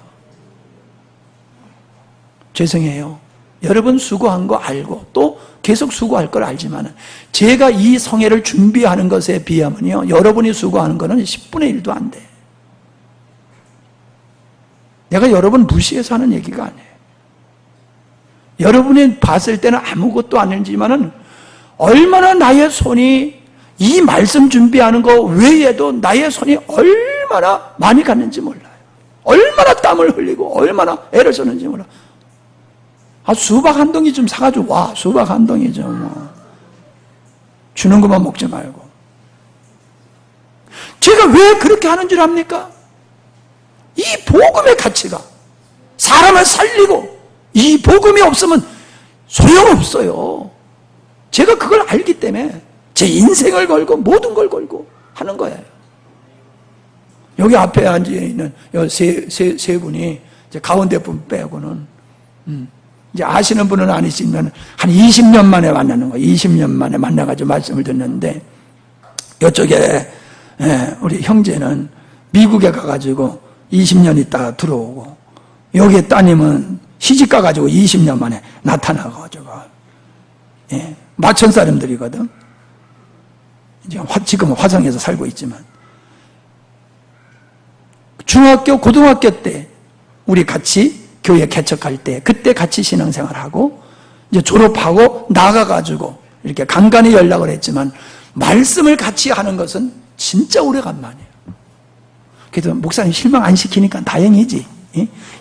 죄송해요. 여러분 수고한 거 알고 또 계속 수고할 걸 알지만 제가 이 성회를 준비하는 것에 비하면요 여러분이 수고하는 거는 10분의 1도 안 돼. 내가 여러분 무시해서 하는 얘기가 아니에요. 여러분이 봤을 때는 아무것도 아니지만은 얼마나 나의 손이 이 말씀 준비하는 거 외에도 나의 손이 얼마나 많이 갔는지 몰라요. 얼마나 땀을 흘리고 얼마나 애를 썼는지 몰라요. 수박 한 덩이 좀 사가지고 와. 수박 한 덩이 좀 주는 것만 먹지 말고. 제가 왜 그렇게 하는 줄 압니까? 이 복음의 가치가 사람을 살리고 이 복음이 없으면 소용없어요. 제가 그걸 알기 때문에 제 인생을 걸고 모든 걸 걸고 하는 거예요. 여기 앞에 앉아있는 세 분이 이제 가운데 분 빼고는 이제 아시는 분은 아니시면 한 20년 만에 만나는 거예요. 20년 만에 만나가지고 말씀을 듣는데 이쪽에 우리 형제는 미국에 가가지고 20년 있다가 들어오고 여기에 따님은 시집 가가지고 20년 만에 나타나가지고, 예, 마천 사람들이거든. 이제 지금은 화성에서 살고 있지만, 중학교, 고등학교 때 우리 같이 교회 개척할 때 그때 같이 신앙생활하고 이제 졸업하고 나가가지고 이렇게 간간히 연락을 했지만 말씀을 같이 하는 것은 진짜 오래간만이에요. 그래도 목사님 실망 안 시키니까 다행이지.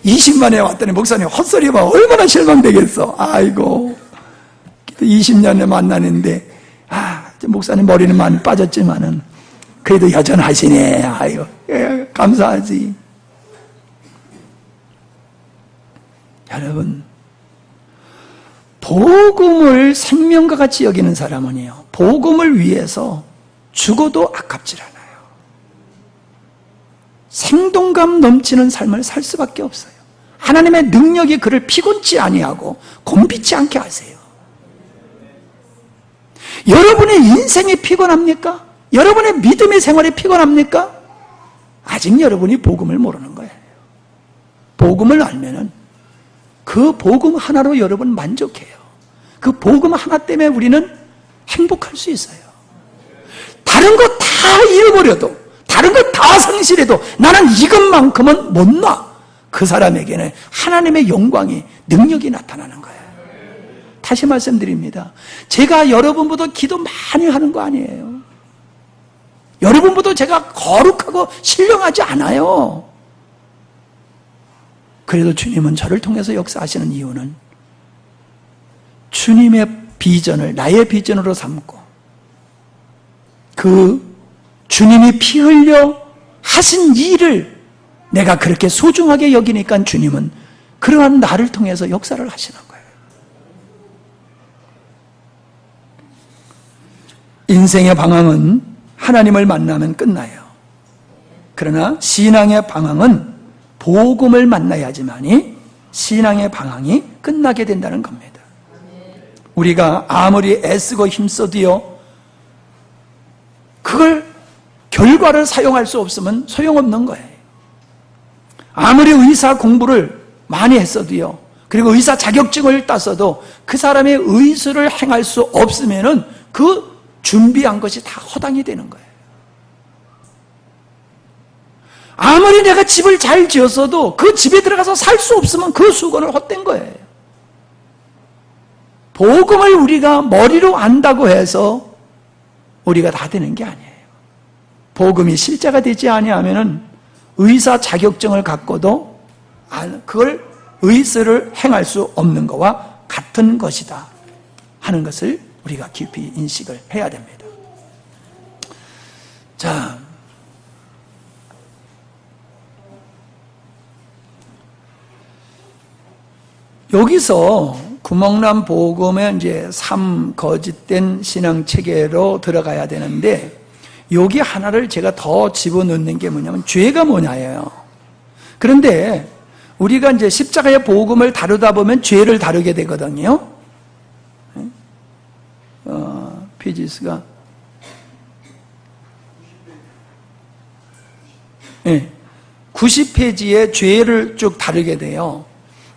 20만에 왔더니 목사님 헛소리 봐. 얼마나 실망되겠어. 아이고 20년에 만나는데 목사님 머리는 많이 빠졌지만은 그래도 여전하시네. 아이고 감사하지. 여러분, 복음을 생명과 같이 여기는 사람은요, 복음을 위해서 죽어도 아깝질 않아요. 생동감 넘치는 삶을 살 수밖에 없어요. 하나님의 능력이 그를 피곤치 아니하고 곤비치 않게 하세요. 여러분의 인생이 피곤합니까? 여러분의 믿음의 생활이 피곤합니까? 아직 여러분이 복음을 모르는 거예요. 복음을 알면은 그 복음 하나로 여러분 만족해요. 그 복음 하나 때문에 우리는 행복할 수 있어요. 다른 거 다 잃어버려도, 다른 거 다 상실해도 나는 이것만큼은 못 놔. 그 사람에게는 하나님의 영광이, 능력이 나타나는 거예요. 다시 말씀드립니다. 제가 여러분보다 기도 많이 하는 거 아니에요. 여러분보다 제가 거룩하고 신령하지 않아요. 그래도 주님은 저를 통해서 역사하시는 이유는 주님의 비전을 나의 비전으로 삼고 그 주님이 피 흘려 하신 일을 내가 그렇게 소중하게 여기니까 주님은 그러한 나를 통해서 역사를 하시는 거예요. 인생의 방황은 하나님을 만나면 끝나요. 그러나 신앙의 방황은 복음을 만나야지만이 신앙의 방황이 끝나게 된다는 겁니다. 우리가 아무리 애쓰고 힘써도요, 그걸 결과를 사용할 수 없으면 소용없는 거예요. 아무리 의사 공부를 많이 했어도요, 그리고 의사 자격증을 땄어도 그 사람의 의술을 행할 수 없으면은 그 준비한 것이 다 허당이 되는 거예요. 아무리 내가 집을 잘 지었어도 그 집에 들어가서 살 수 없으면 그 수건을 헛된 거예요. 복음을 우리가 머리로 안다고 해서 우리가 다 되는 게 아니에요. 복음이 실제가 되지 아니하면은 의사 자격증을 갖고도 그걸 의술을 행할 수 없는 것과 같은 것이다 하는 것을 우리가 깊이 인식을 해야 됩니다. 자, 여기서 구멍난 복음의 이제 3 거짓된 신앙 체계로 들어가야 되는데, 여기 하나를 제가 더 집어넣는 게 뭐냐면 죄가 뭐냐예요. 그런데 우리가 이제 십자가의 복음을 다루다 보면 죄를 다루게 되거든요. 페이지스가 90페이지에 죄를 쭉 다루게 돼요.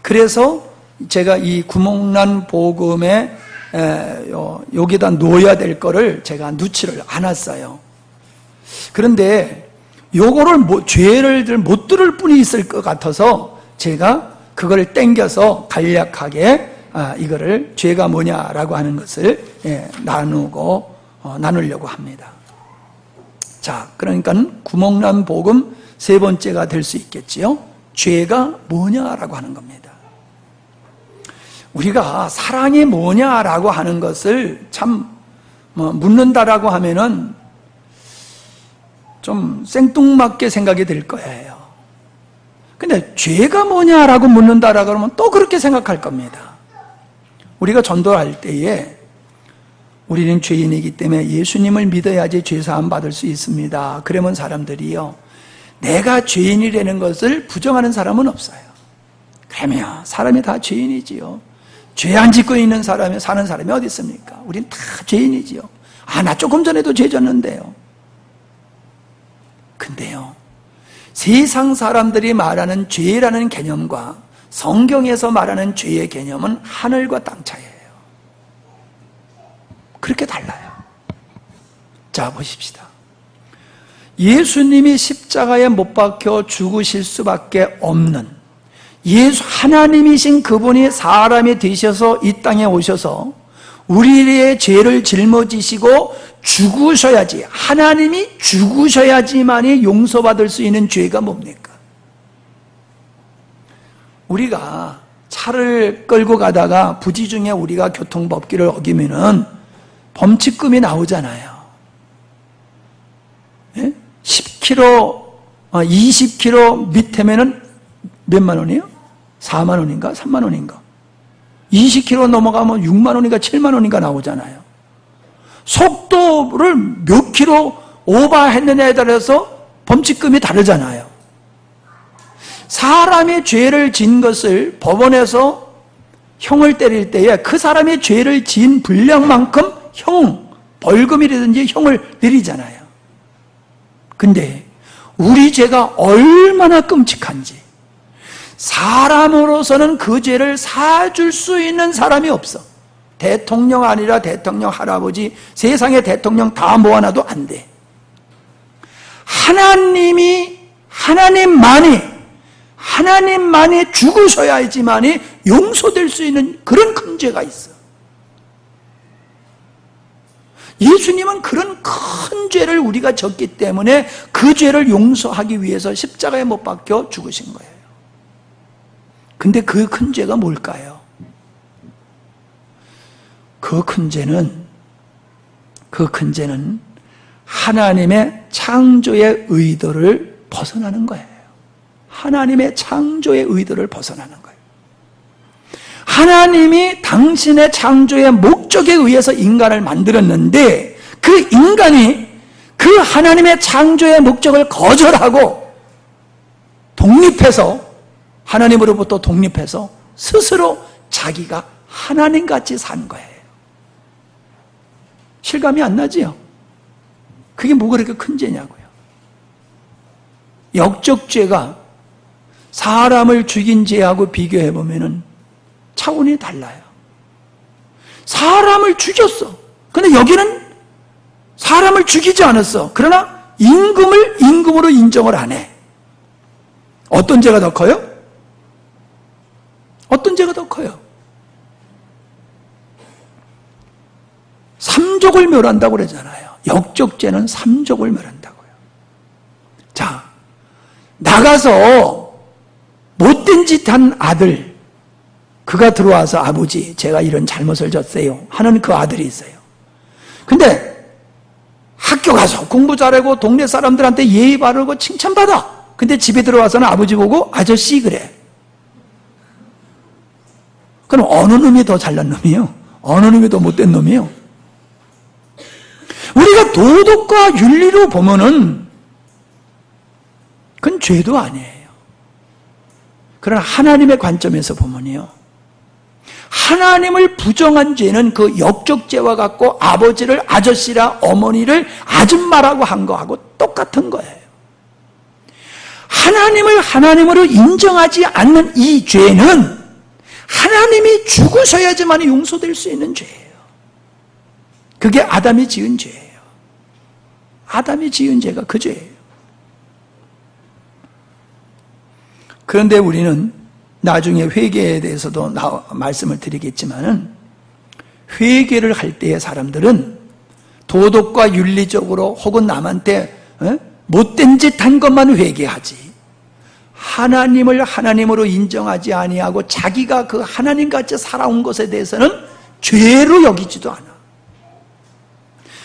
그래서 제가 이 구멍난 복음에 여기다 놓아야 될 거를 제가 넣지를 않았어요. 그런데 요거를 죄를 못 들을 분이 있을 것 같아서 제가 그걸 땡겨서 간략하게 이거를 죄가 뭐냐라고 하는 것을 나누려고 합니다. 자, 그러니까 구멍난 복음 3번째가 될 수 있겠지요. 죄가 뭐냐라고 하는 겁니다. 우리가 사랑이 뭐냐라고 하는 것을 참 묻는다라고 하면은 좀 생뚱맞게 생각이 들 거예요. 근데 죄가 뭐냐라고 묻는다라고 하면 또 그렇게 생각할 겁니다. 우리가 전도할 때에 우리는 죄인이기 때문에 예수님을 믿어야지 죄사함 받을 수 있습니다. 그러면 사람들이요, 내가 죄인이라는 것을 부정하는 사람은 없어요. 그러면 사람이 다 죄인이지요. 죄 안 짓고 있는 사람이 사는 사람이 어디 있습니까? 우린 다 죄인이지요. 나 조금 전에도 죄 졌는데요. 근데요, 세상 사람들이 말하는 죄라는 개념과 성경에서 말하는 죄의 개념은 하늘과 땅 차이예요. 그렇게 달라요. 자, 보십시다. 예수님이 십자가에 못 박혀 죽으실 수밖에 없는 하나님이신 그분이 사람이 되셔서 이 땅에 오셔서 우리의 죄를 짊어지시고 죽으셔야지, 하나님이 죽으셔야지만이 용서받을 수 있는 죄가 뭡니까? 우리가 차를 끌고 가다가 부지 중에 우리가 교통법규를 어기면은 범칙금이 나오잖아요. 10km, 20km 밑에면은 몇만 원이에요? 4만 원인가? 3만 원인가? 20km 넘어가면 6만 원인가 7만 원인가 나오잖아요. 속도를 몇 킬로 오버했느냐에 따라서 범칙금이 다르잖아요. 사람의 죄를 진 것을 법원에서 형을 때릴 때에 그 사람의 죄를 진 분량만큼 벌금이라든지 형을 내리잖아요. 근데 우리 죄가 얼마나 끔찍한지, 사람으로서는 그 죄를 사줄 수 있는 사람이 없어. 대통령 아니라 대통령 할아버지, 세상의 대통령 다 모아놔도 안 돼. 하나님만이 죽으셔야지만이 용서될 수 있는 그런 큰 죄가 있어. 예수님은 그런 큰 죄를 우리가 졌기 때문에 그 죄를 용서하기 위해서 십자가에 못 박혀 죽으신 거예요. 근데 그 큰 죄가 뭘까요? 그 큰 죄는 하나님의 창조의 의도를 벗어나는 거예요. 하나님의 창조의 의도를 벗어나는 거예요. 하나님이 당신의 창조의 목적에 의해서 인간을 만들었는데 그 인간이 그 하나님의 창조의 목적을 거절하고 독립해서, 하나님으로부터 독립해서 스스로 자기가 하나님같이 산 거예요. 실감이 안 나지요? 그게 뭐가 그렇게 큰 죄냐고요. 역적죄가 사람을 죽인 죄하고 비교해보면 차원이 달라요. 사람을 죽였어. 근데 여기는 사람을 죽이지 않았어. 그러나 임금을 임금으로 인정을 안 해. 어떤 죄가 더 커요? 어떤 죄가 더 커요? 삼족을 멸한다고 그러잖아요. 역적죄는 삼족을 멸한다고요. 자, 나가서 못된 짓 한 아들, 그가 들어와서 아버지, 제가 이런 잘못을 졌어요 하는 그 아들이 있어요. 근데 학교 가서 공부 잘하고 동네 사람들한테 예의 바르고 칭찬받아. 근데 집에 들어와서는 아버지 보고 아저씨 그래. 그럼 어느 놈이 더 잘난 놈이에요? 어느 놈이 더 못된 놈이에요? 우리가 도덕과 윤리로 보면은 그건 죄도 아니에요. 그러나 하나님의 관점에서 보면요, 하나님을 부정한 죄는 그 역적죄와 같고 아버지를 아저씨라 어머니를 아줌마라고 한 거하고 똑같은 거예요. 하나님을 하나님으로 인정하지 않는 이 죄는 하나님이 죽으셔야지만 용서될 수 있는 죄예요. 그게 아담이 지은 죄예요. 아담이 지은 죄가 그 죄예요. 그런데 우리는 나중에 회개에 대해서도 말씀을 드리겠지만은, 회개를 할 때의 사람들은 도덕과 윤리적으로 혹은 남한테 못된 짓 한 것만 회개하지, 하나님을 하나님으로 인정하지 아니하고 자기가 그 하나님같이 살아온 것에 대해서는 죄로 여기지도 않아.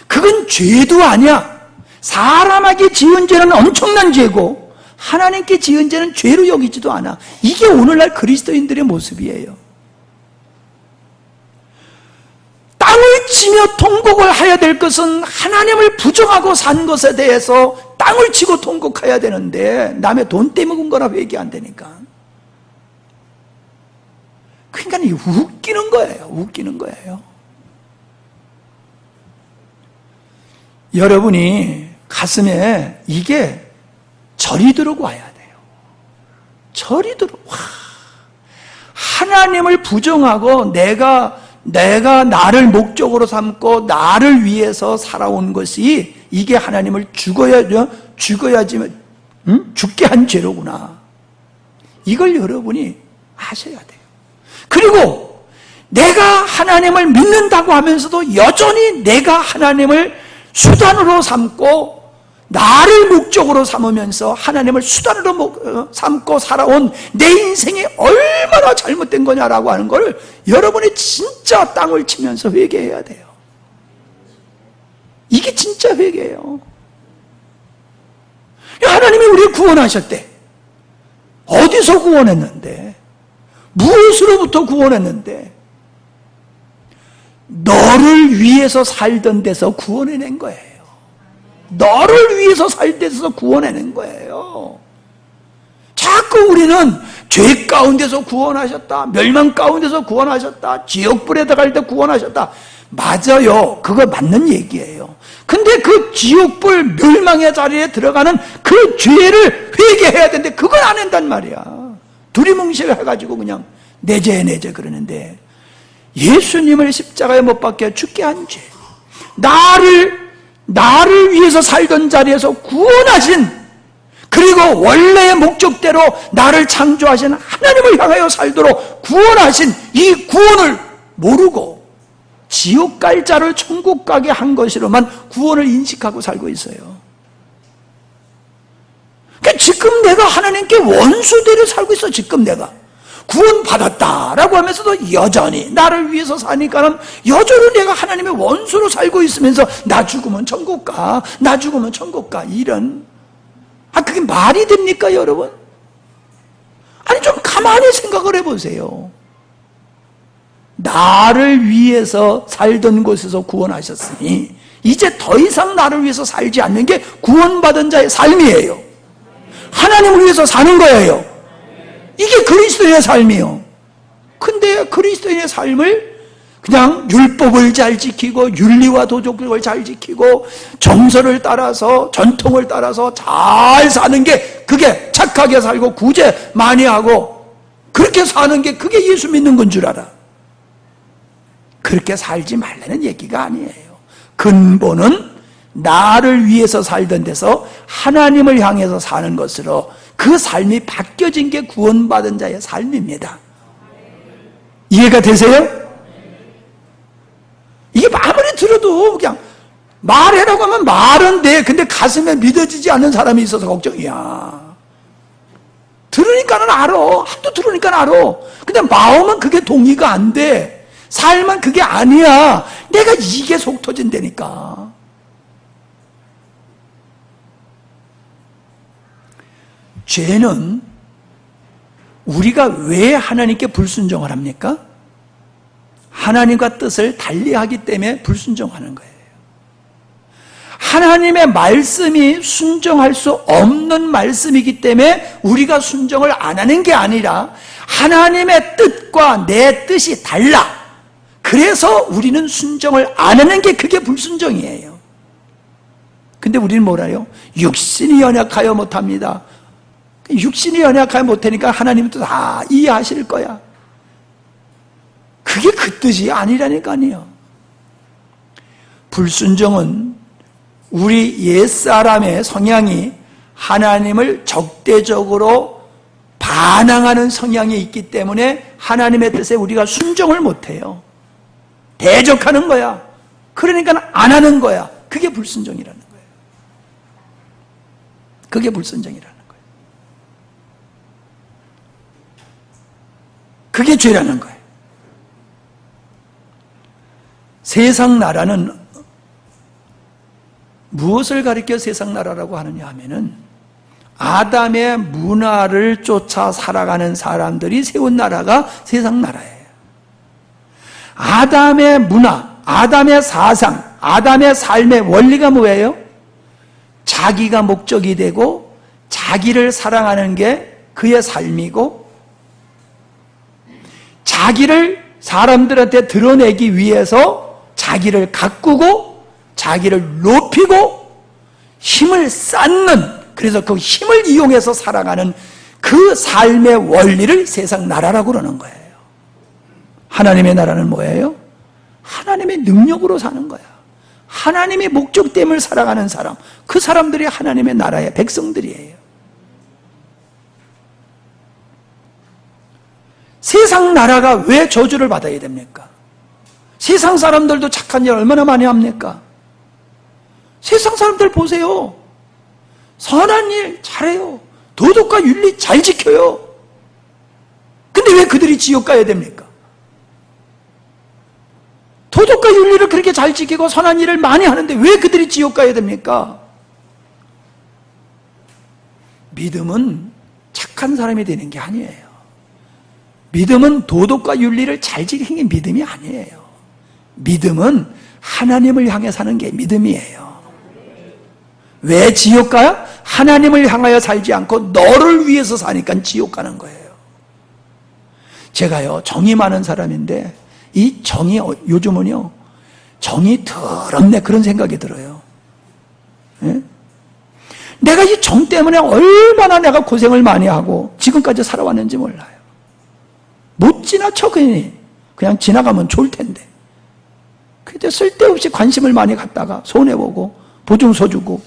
그건 죄도 아니야. 사람에게 지은 죄는 엄청난 죄고 하나님께 지은 죄는 죄로 여기지도 않아. 이게 오늘날 그리스도인들의 모습이에요. 땅을 치며 통곡을 해야 될 것은 하나님을 부정하고 산 것에 대해서 땅을 치고 통곡해야 되는데 남의 돈 떼먹은 거라 회개 안 되니까. 그러니까 웃기는 거예요. 웃기는 거예요. 여러분이 가슴에 이게 저리도록 와야 돼요. 저리도록. 와, 하나님을 부정하고 내가 나를 목적으로 삼고 나를 위해서 살아온 것이 이게 하나님을 죽게 한 죄로구나. 이걸 여러분이 아셔야 돼요. 그리고 내가 하나님을 믿는다고 하면서도 여전히 내가 하나님을 수단으로 삼고 나를 목적으로 삼으면서 하나님을 수단으로 삼고 살아온 내 인생이 얼마나 잘못된 거냐라고 하는 걸 여러분이 진짜 땅을 치면서 회개해야 돼요. 이게 진짜 회개예요. 하나님이 우리를 구원하셨대. 어디서 구원했는데? 무엇으로부터 구원했는데? 너를 위해서 살던 데서 구원해낸 거예요. 너를 위해서 살 데서 구원해낸 거예요. 자꾸 우리는 죄 가운데서 구원하셨다, 멸망 가운데서 구원하셨다, 지옥불에 들어갈 때 구원하셨다. 맞아요. 그거 맞는 얘기예요. 근데 그 지옥불 멸망의 자리에 들어가는 그 죄를 회개해야 되는데 그걸 안 한단 말이야. 두리뭉실 해가지고 그냥 내 죄 그러는데, 예수님을 십자가에 못 박혀 죽게 한 죄, 나를 위해서 살던 자리에서 구원하신, 그리고 원래의 목적대로 나를 창조하신 하나님을 향하여 살도록 구원하신 이 구원을 모르고 지옥 갈 자를 천국 가게 한 것으로만 구원을 인식하고 살고 있어요. 그러니까 지금 내가 하나님께 원수대로 살고 있어. 지금 내가 구원받았다라고 하면서도 여전히 나를 위해서 사니까는 여전히 내가 하나님의 원수로 살고 있으면서 나 죽으면 천국 가, 나 죽으면 천국 가, 이런, 그게 말이 됩니까 여러분? 아니 좀 가만히 생각을 해보세요. 나를 위해서 살던 곳에서 구원하셨으니 이제 더 이상 나를 위해서 살지 않는 게 구원받은 자의 삶이에요. 하나님을 위해서 사는 거예요. 이게 그리스도인의 삶이요. 근데 그리스도인의 삶을 그냥 율법을 잘 지키고 윤리와 도덕을 잘 지키고 정서를 따라서 전통을 따라서 잘 사는 게, 그게 착하게 살고 구제 많이 하고 그렇게 사는 게 그게 예수 믿는 건 줄 알아. 그렇게 살지 말라는 얘기가 아니에요. 근본은 나를 위해서 살던 데서 하나님을 향해서 사는 것으로 그 삶이 바뀌어진 게 구원받은 자의 삶입니다. 이해가 되세요? 이게 아무리 들어도 그냥 말해라고 하면 말은 돼. 근데 가슴에 믿어지지 않는 사람이 있어서 걱정이야. 들으니까는 알아. 하도 들으니까 알아. 근데 마음은 그게 동의가 안 돼. 삶은 그게 아니야. 내가 이게 속 터진다니까. 죄는 우리가 왜 하나님께 불순종을 합니까? 하나님과 뜻을 달리하기 때문에 불순종하는 거예요. 하나님의 말씀이 순종할 수 없는 말씀이기 때문에 우리가 순종을 안 하는 게 아니라 하나님의 뜻과 내 뜻이 달라. 그래서 우리는 순종을 안 하는 게 그게 불순종이에요. 근데 우리는 뭐라요? 육신이 연약하여 못합니다. 육신이 연약하여 못하니까 하나님도 다 이해하실 거야. 그게 그 뜻이 아니라니까요. 불순종은 우리 옛사람의 성향이 하나님을 적대적으로 반항하는 성향이 있기 때문에 하나님의 뜻에 우리가 순종을 못해요. 대적하는 거야. 그러니까 안 하는 거야. 그게 불순종이라는 거예요. 그게 불순종이라는 거예요. 그게 죄라는 거예요. 세상 나라는 무엇을 가리켜 세상 나라라고 하느냐 하면은 아담의 문화를 쫓아 살아가는 사람들이 세운 나라가 세상 나라예요. 아담의 문화, 아담의 사상, 아담의 삶의 원리가 뭐예요? 자기가 목적이 되고 자기를 사랑하는 게 그의 삶이고, 자기를 사람들한테 드러내기 위해서 자기를 가꾸고 자기를 높이고 힘을 쌓는, 그래서 그 힘을 이용해서 살아가는 그 삶의 원리를 세상 나라라고 그러는 거예요. 하나님의 나라는 뭐예요? 하나님의 능력으로 사는 거야. 하나님의 목적됨을 살아가는 사람, 그 사람들이 하나님의 나라의 백성들이에요. 세상 나라가 왜 저주를 받아야 됩니까? 세상 사람들도 착한 일 얼마나 많이 합니까? 세상 사람들 보세요. 선한 일 잘해요. 도덕과 윤리 잘 지켜요. 근데 왜 그들이 지옥 가야 됩니까? 도덕과 윤리를 그렇게 잘 지키고 선한 일을 많이 하는데 왜 그들이 지옥 가야 됩니까? 믿음은 착한 사람이 되는 게 아니에요. 믿음은 도덕과 윤리를 잘 지키는 게 믿음이 아니에요. 믿음은 하나님을 향해 사는 게 믿음이에요. 왜 지옥 가요? 하나님을 향하여 살지 않고 너를 위해서 사니까 지옥 가는 거예요. 제가요, 정이 많은 사람인데 이 정이 요즘은요, 정이 더럽네 그런 생각이 들어요. 예? 내가 이 정 때문에 얼마나 내가 고생을 많이 하고 지금까지 살아왔는지 몰라요. 못 지나쳐 그냥 지나가면 좋을 텐데. 그때 쓸데없이 관심을 많이 갖다가 손해보고 보증서 주고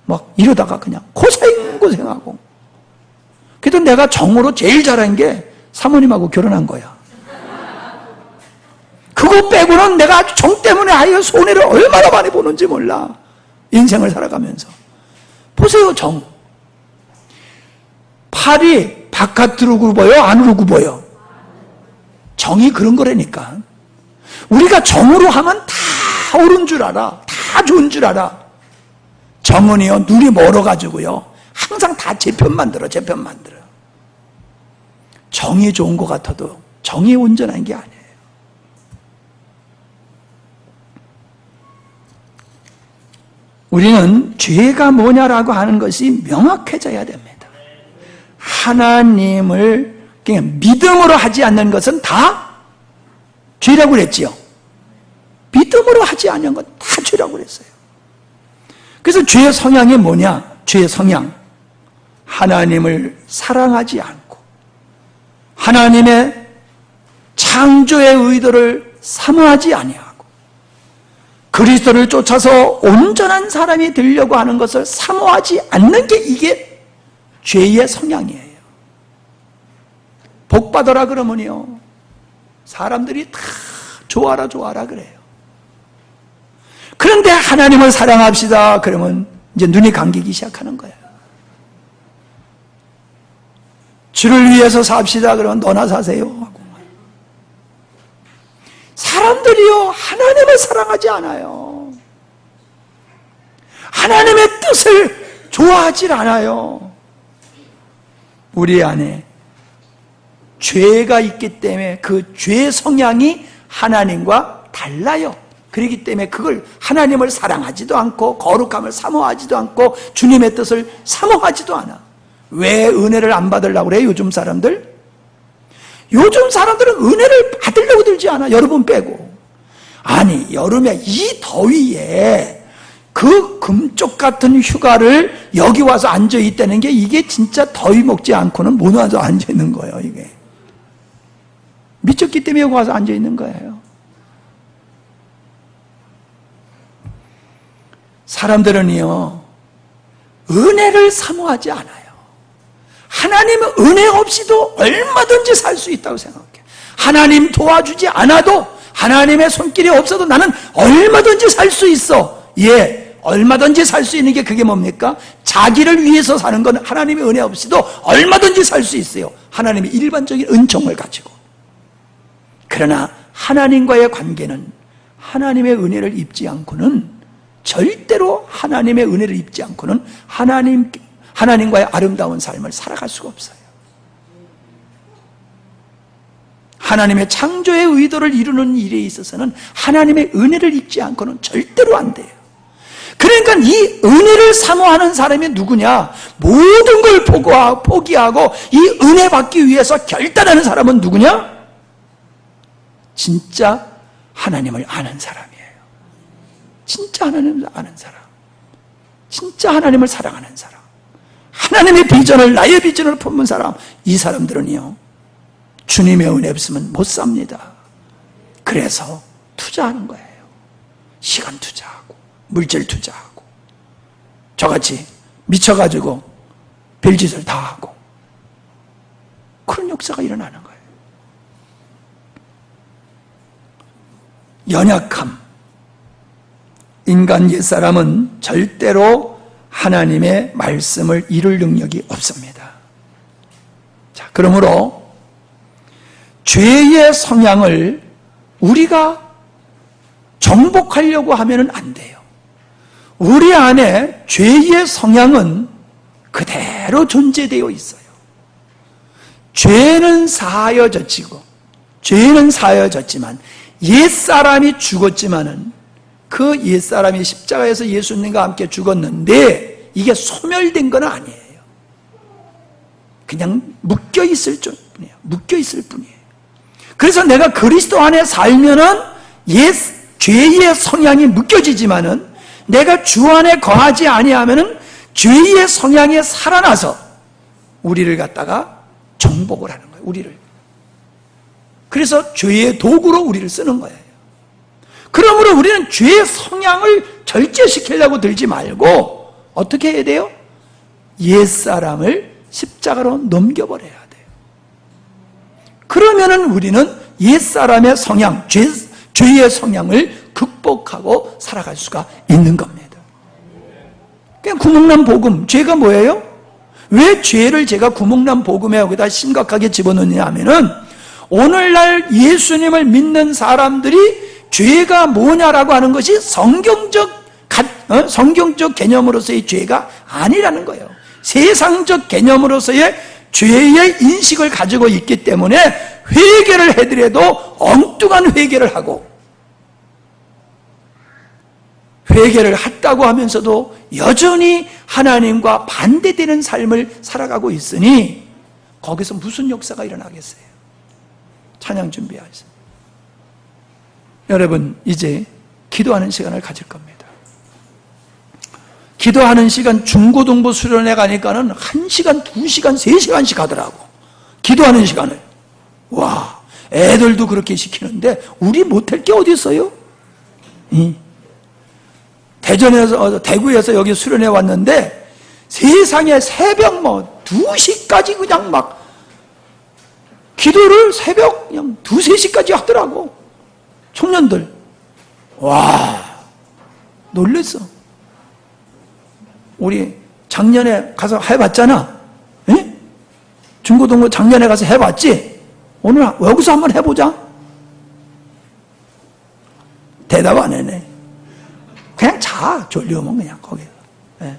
막 이러다가 그냥 고생하고. 그래도 내가 정으로 제일 잘한 게 사모님하고 결혼한 거야. 그거 빼고는 내가 정 때문에 아예 손해를 얼마나 많이 보는지 몰라. 인생을 살아가면서. 보세요, 정. 팔이 바깥으로 굽어요? 안으로 굽어요? 정이 그런 거라니까. 우리가 정으로 하면 다 옳은 줄 알아. 다 좋은 줄 알아. 정은이요, 눈이 멀어가지고요. 항상 다 제 편 만들어. 정이 좋은 것 같아도 정이 온전한 게 아니에요. 우리는 죄가 뭐냐라고 하는 것이 명확해져야 됩니다. 하나님을 그냥 믿음으로 하지 않는 것은 다 죄라고 그랬지요. 믿음으로 하지 않는 건 다 죄라고 그랬어요. 그래서 죄의 성향이 뭐냐? 죄의 성향. 하나님을 사랑하지 않고 하나님의 창조의 의도를 사모하지 아니하고 그리스도를 쫓아서 온전한 사람이 되려고 하는 것을 사모하지 않는 게 이게 죄의 성향이에요. 복 받아라 그러면요, 사람들이 다 좋아라 그래요. 그런데 하나님을 사랑합시다 그러면 이제 눈이 감기기 시작하는 거예요. 주를 위해서 삽시다 그러면 너나 사세요 하고. 사람들이요, 하나님을 사랑하지 않아요. 하나님의 뜻을 좋아하지 않아요. 우리 안에 죄가 있기 때문에 그 죄 성향이 하나님과 달라요. 그렇기 때문에 그걸 하나님을 사랑하지도 않고 거룩함을 사모하지도 않고 주님의 뜻을 사모하지도 않아. 왜 은혜를 안 받으려고 그래요? 요즘 사람들? 요즘 사람들은 은혜를 받으려고 들지 않아. 여러분 빼고. 아니, 여름에 이 더위에 그 금쪽 같은 휴가를 여기 와서 앉아있다는 게 이게 진짜 더위 먹지 않고는 못 와서 앉아있는 거예요. 이게 미쳤기 때문에 여기 와서 앉아있는 거예요. 사람들은요, 은혜를 사모하지 않아요. 하나님은 은혜 없이도 얼마든지 살 수 있다고 생각해. 하나님 도와주지 않아도, 하나님의 손길이 없어도 나는 얼마든지 살 수 있어. 예, 얼마든지 살 수 있는 게 그게 뭡니까? 자기를 위해서 사는 건 하나님의 은혜 없이도 얼마든지 살 수 있어요. 하나님의 일반적인 은총을 가지고. 그러나 하나님과의 관계는 하나님의 은혜를 입지 않고는, 절대로 하나님의 은혜를 입지 않고는 하나님과의 아름다운 삶을 살아갈 수가 없어요. 하나님의 창조의 의도를 이루는 일에 있어서는 하나님의 은혜를 입지 않고는 절대로 안 돼요. 그러니까 이 은혜를 사모하는 사람이 누구냐? 모든 걸 포기하고 이 은혜 받기 위해서 결단하는 사람은 누구냐? 진짜 하나님을 아는 사람이에요. 진짜 하나님을 아는 사람, 진짜 하나님을 사랑하는 사람, 하나님의 비전을, 나의 비전을 품은 사람, 이 사람들은요, 주님의 은혜 없으면 못 삽니다. 그래서 투자하는 거예요. 시간 투자하고 물질 투자하고 저같이 미쳐가지고 별짓을 다 하고 그런 역사가 일어나는 거예요. 연약함. 인간 옛사람은 절대로 하나님의 말씀을 이룰 능력이 없습니다. 자, 그러므로 죄의 성향을 우리가 정복하려고 하면은 안 돼요. 우리 안에 죄의 성향은 그대로 존재되어 있어요. 죄는 사하여졌지만 옛사람이 죽었지만은 그 옛사람이 십자가에서 예수님과 함께 죽었는데 이게 소멸된 건 아니에요. 그냥 묶여있을 뿐이에요. 묶여있을 뿐이에요. 그래서 내가 그리스도 안에 살면은 죄의 성향이 묶여지지만은 내가 주 안에 거하지 아니하면은 죄의 성향이 살아나서 우리를 갖다가 정복을 하는 거예요. 우리를. 그래서 죄의 도구로 우리를 쓰는 거예요. 그러므로 우리는 죄의 성향을 절제시키려고 들지 말고 어떻게 해야 돼요? 옛사람을 십자가로 넘겨버려야 돼요. 그러면은 우리는 옛사람의 성향, 죄의 성향을 극복하고 살아갈 수가 있는 겁니다. 그냥 구멍난 복음, 죄가 뭐예요? 왜 죄를 제가 구멍난 복음에 여기다 심각하게 집어넣느냐 하면은 오늘날 예수님을 믿는 사람들이 죄가 뭐냐라고 하는 것이 성경적 개념으로서의 죄가 아니라는 거예요. 세상적 개념으로서의 죄의 인식을 가지고 있기 때문에 회개를 해더라도 엉뚱한 회개를 하고 회개를 했다고 하면서도 여전히 하나님과 반대되는 삶을 살아가고 있으니 거기서 무슨 역사가 일어나겠어요? 찬양 준비하세요. 여러분, 이제 기도하는 시간을 가질 겁니다. 기도하는 시간, 중고등부 수련회 가니까는 1시간, 2시간, 3시간씩 하더라고. 기도하는 시간을. 와, 애들도 그렇게 시키는데 우리 못할 게 어디 있어요? 대구에서 여기 수련회 왔는데 세상에 새벽 2시까지 그냥 막 기도를 새벽 그냥 2, 3시까지 하더라고. 청년들. 와, 놀랬어. 우리 작년에 가서 해봤잖아. 에? 중고등부 작년에 가서 해봤지? 오늘 여기서 한번 해보자. 대답 안 해네. 그냥 자. 졸리우면 그냥 거기서. 예.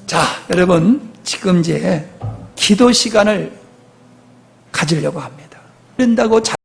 자, 여러분, 지금 이제 기도 시간을 가지려고 합니다. 그런다고